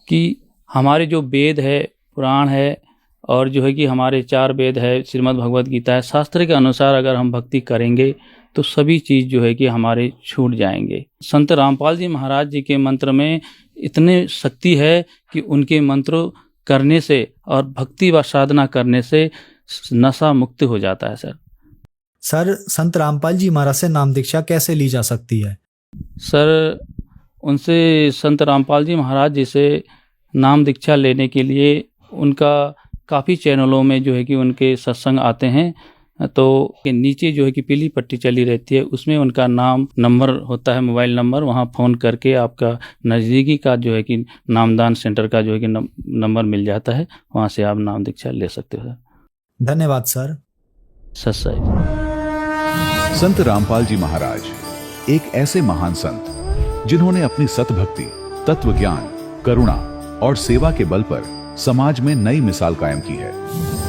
कि हमारे जो वेद है, पुराण है, और जो है कि हमारे 4 वेद है, श्रीमद् भगवद गीता है, शास्त्र के अनुसार अगर हम भक्ति करेंगे तो सभी चीज़ जो है कि हमारे छूट जाएंगे। संत रामपाल जी महाराज जी के मंत्र में इतने शक्ति है कि उनके मंत्र करने से और भक्ति व साधना करने से नशा मुक्त हो जाता है सर। सर, संत रामपाल जी महाराज से नाम दीक्षा कैसे ली जा सकती है? सर, उनसे संत रामपाल जी महाराज जी से नाम दीक्षा लेने के लिए उनका काफ़ी चैनलों में जो है कि उनके सत्संग आते हैं, तो के नीचे जो है कि पीली पट्टी चली रहती है, उसमें उनका नाम नंबर होता है, मोबाइल नंबर, वहाँ फ़ोन करके आपका नज़दीकी का जो है कि नामदान सेंटर का जो है कि नंबर मिल जाता है, वहाँ से आप नाम दीक्षा ले सकते हो सर। धन्यवाद सर। सत साहिब। संत रामपाल जी महाराज एक ऐसे महान संत जिन्होंने अपनी सतभक्ति, तत्व ज्ञान, करुणा और सेवा के बल पर समाज में नई मिसाल कायम की है।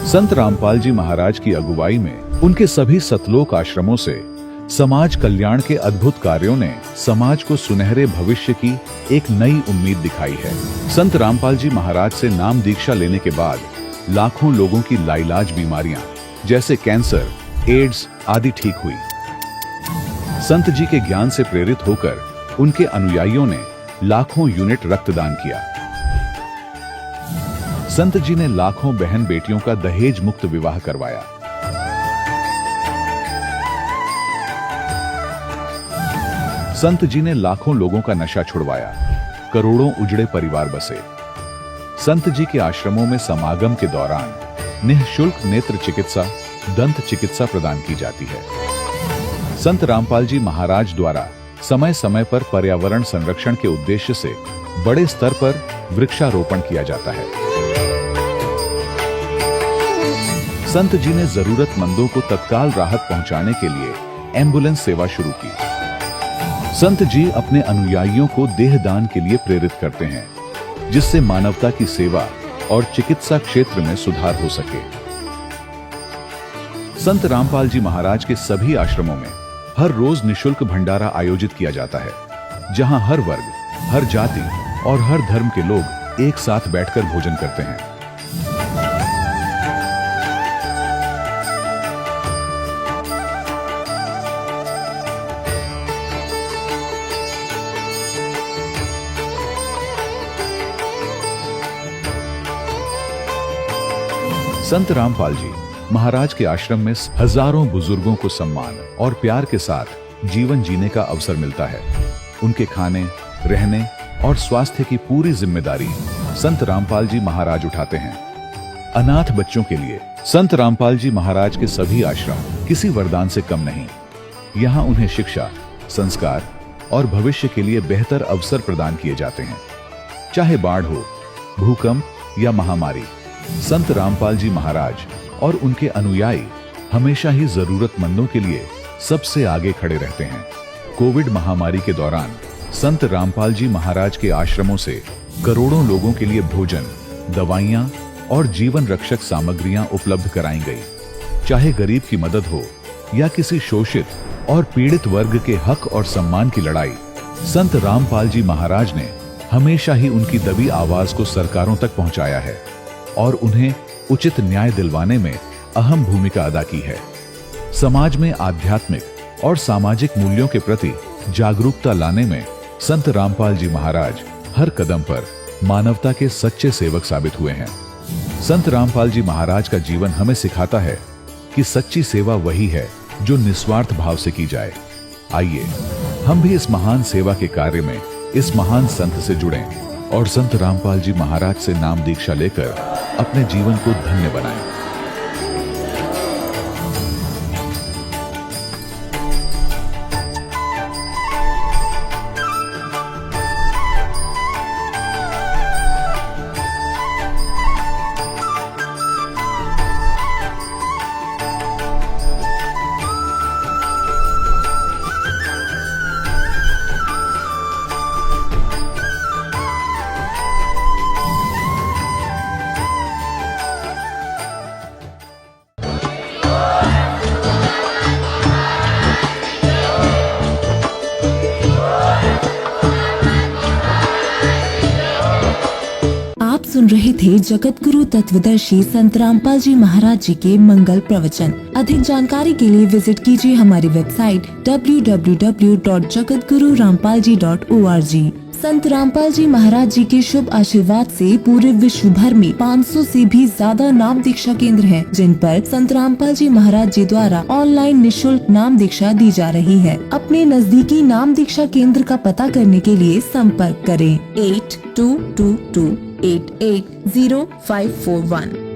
संत रामपाल जी महाराज की अगुवाई में उनके सभी सतलोक आश्रमों से समाज कल्याण के अद्भुत कार्यों ने समाज को सुनहरे भविष्य की एक नई उम्मीद दिखाई है। संत रामपाल जी महाराज से नाम दीक्षा लेने के बाद लाखों लोगों की लाइलाज बीमारियां जैसे कैंसर, एड्स आदि ठीक हुई। संत जी के ज्ञान से प्रेरित होकर उनके अनुयायियों ने लाखों यूनिट रक्तदान किया। संत जी ने लाखों बहन बेटियों का दहेज मुक्त विवाह करवाया। संत जी ने लाखों लोगों का नशा छुड़वाया, करोड़ों उजड़े परिवार बसे। संत जी के आश्रमों में समागम के दौरान निःशुल्क नेत्र चिकित्सा, दंत चिकित्सा प्रदान की जाती है। संत रामपाल जी महाराज द्वारा समय समय पर पर्यावरण संरक्षण के उद्देश्य से बड़े स्तर पर वृक्षारोपण किया जाता है। संत जी ने जरूरतमंदों को तत्काल राहत पहुंचाने के लिए एम्बुलेंस सेवा शुरू की। संत जी अपने अनुयायियों को देहदान के लिए प्रेरित करते हैं, जिससे मानवता की सेवा और चिकित्सा क्षेत्र में सुधार हो सके। संत रामपाल जी महाराज के सभी आश्रमों में हर रोज निःशुल्क भंडारा आयोजित किया जाता है, जहां हर वर्ग, हर जाति और हर धर्म के लोग एक साथ बैठकर भोजन करते हैं। संत रामपाल जी महाराज के आश्रम में हजारों बुजुर्गों को सम्मान और प्यार के साथ जीवन जीने का अवसर मिलता है। उनके खाने, रहने और स्वास्थ्य की पूरी जिम्मेदारी संत रामपाल जी महाराज उठाते हैं। अनाथ बच्चों के लिए संत रामपाल जी महाराज के सभी आश्रम किसी वरदान से कम नहीं। यहाँ उन्हें शिक्षा, संस्कार और भविष्य के लिए बेहतर अवसर प्रदान किए जाते हैं। चाहे बाढ़ हो, भूकंप या महामारी, संत रामपाल जी महाराज और उनके अनुयायी हमेशा ही जरूरतमंदों के लिए सबसे आगे खड़े रहते हैं। कोविड महामारी के दौरान संत रामपाल जी महाराज के आश्रमों से करोड़ों लोगों के लिए भोजन, दवाइयां और जीवन रक्षक सामग्रियां उपलब्ध कराई गई। चाहे गरीब की मदद हो या किसी शोषित और पीड़ित वर्ग के हक और सम्मान की लड़ाई, संत रामपाल जी महाराज ने हमेशा ही उनकी दबी आवाज को सरकारों तक पहुंचाया है और उन्हें उचित न्याय दिलवाने में अहम भूमिका अदा की है। समाज में आध्यात्मिक और सामाजिक मूल्यों के प्रति जागरूकता लाने में संत रामपाल जी महाराज हर कदम पर मानवता के सच्चे सेवक साबित हुए हैं। संत रामपाल जी महाराज का जीवन हमें सिखाता है कि सच्ची सेवा वही है जो निस्वार्थ भाव से की जाए। आइए हम भी इस महान सेवा के कार्य में इस महान संत से जुड़ें और संत रामपाल जी महाराज से नाम दीक्षा लेकर अपने जीवन को धन्य बनाएं। सुन रहे थे जगत गुरु तत्वदर्शी संत रामपाल जी महाराज जी के मंगल प्रवचन। अधिक जानकारी के लिए विजिट कीजिए हमारी वेबसाइट www.jagatgururampalji.org। संत रामपाल जी महाराज जी के शुभ आशीर्वाद से पूरे विश्व भर में 500 से भी ज्यादा नाम दीक्षा केंद्र हैं, जिन पर संत रामपाल जी महाराज जी द्वारा ऑनलाइन निशुल्क नाम दीक्षा दी जा रही है। अपने नजदीकी नाम दीक्षा केंद्र का पता करने के लिए संपर्क करें 8222880541।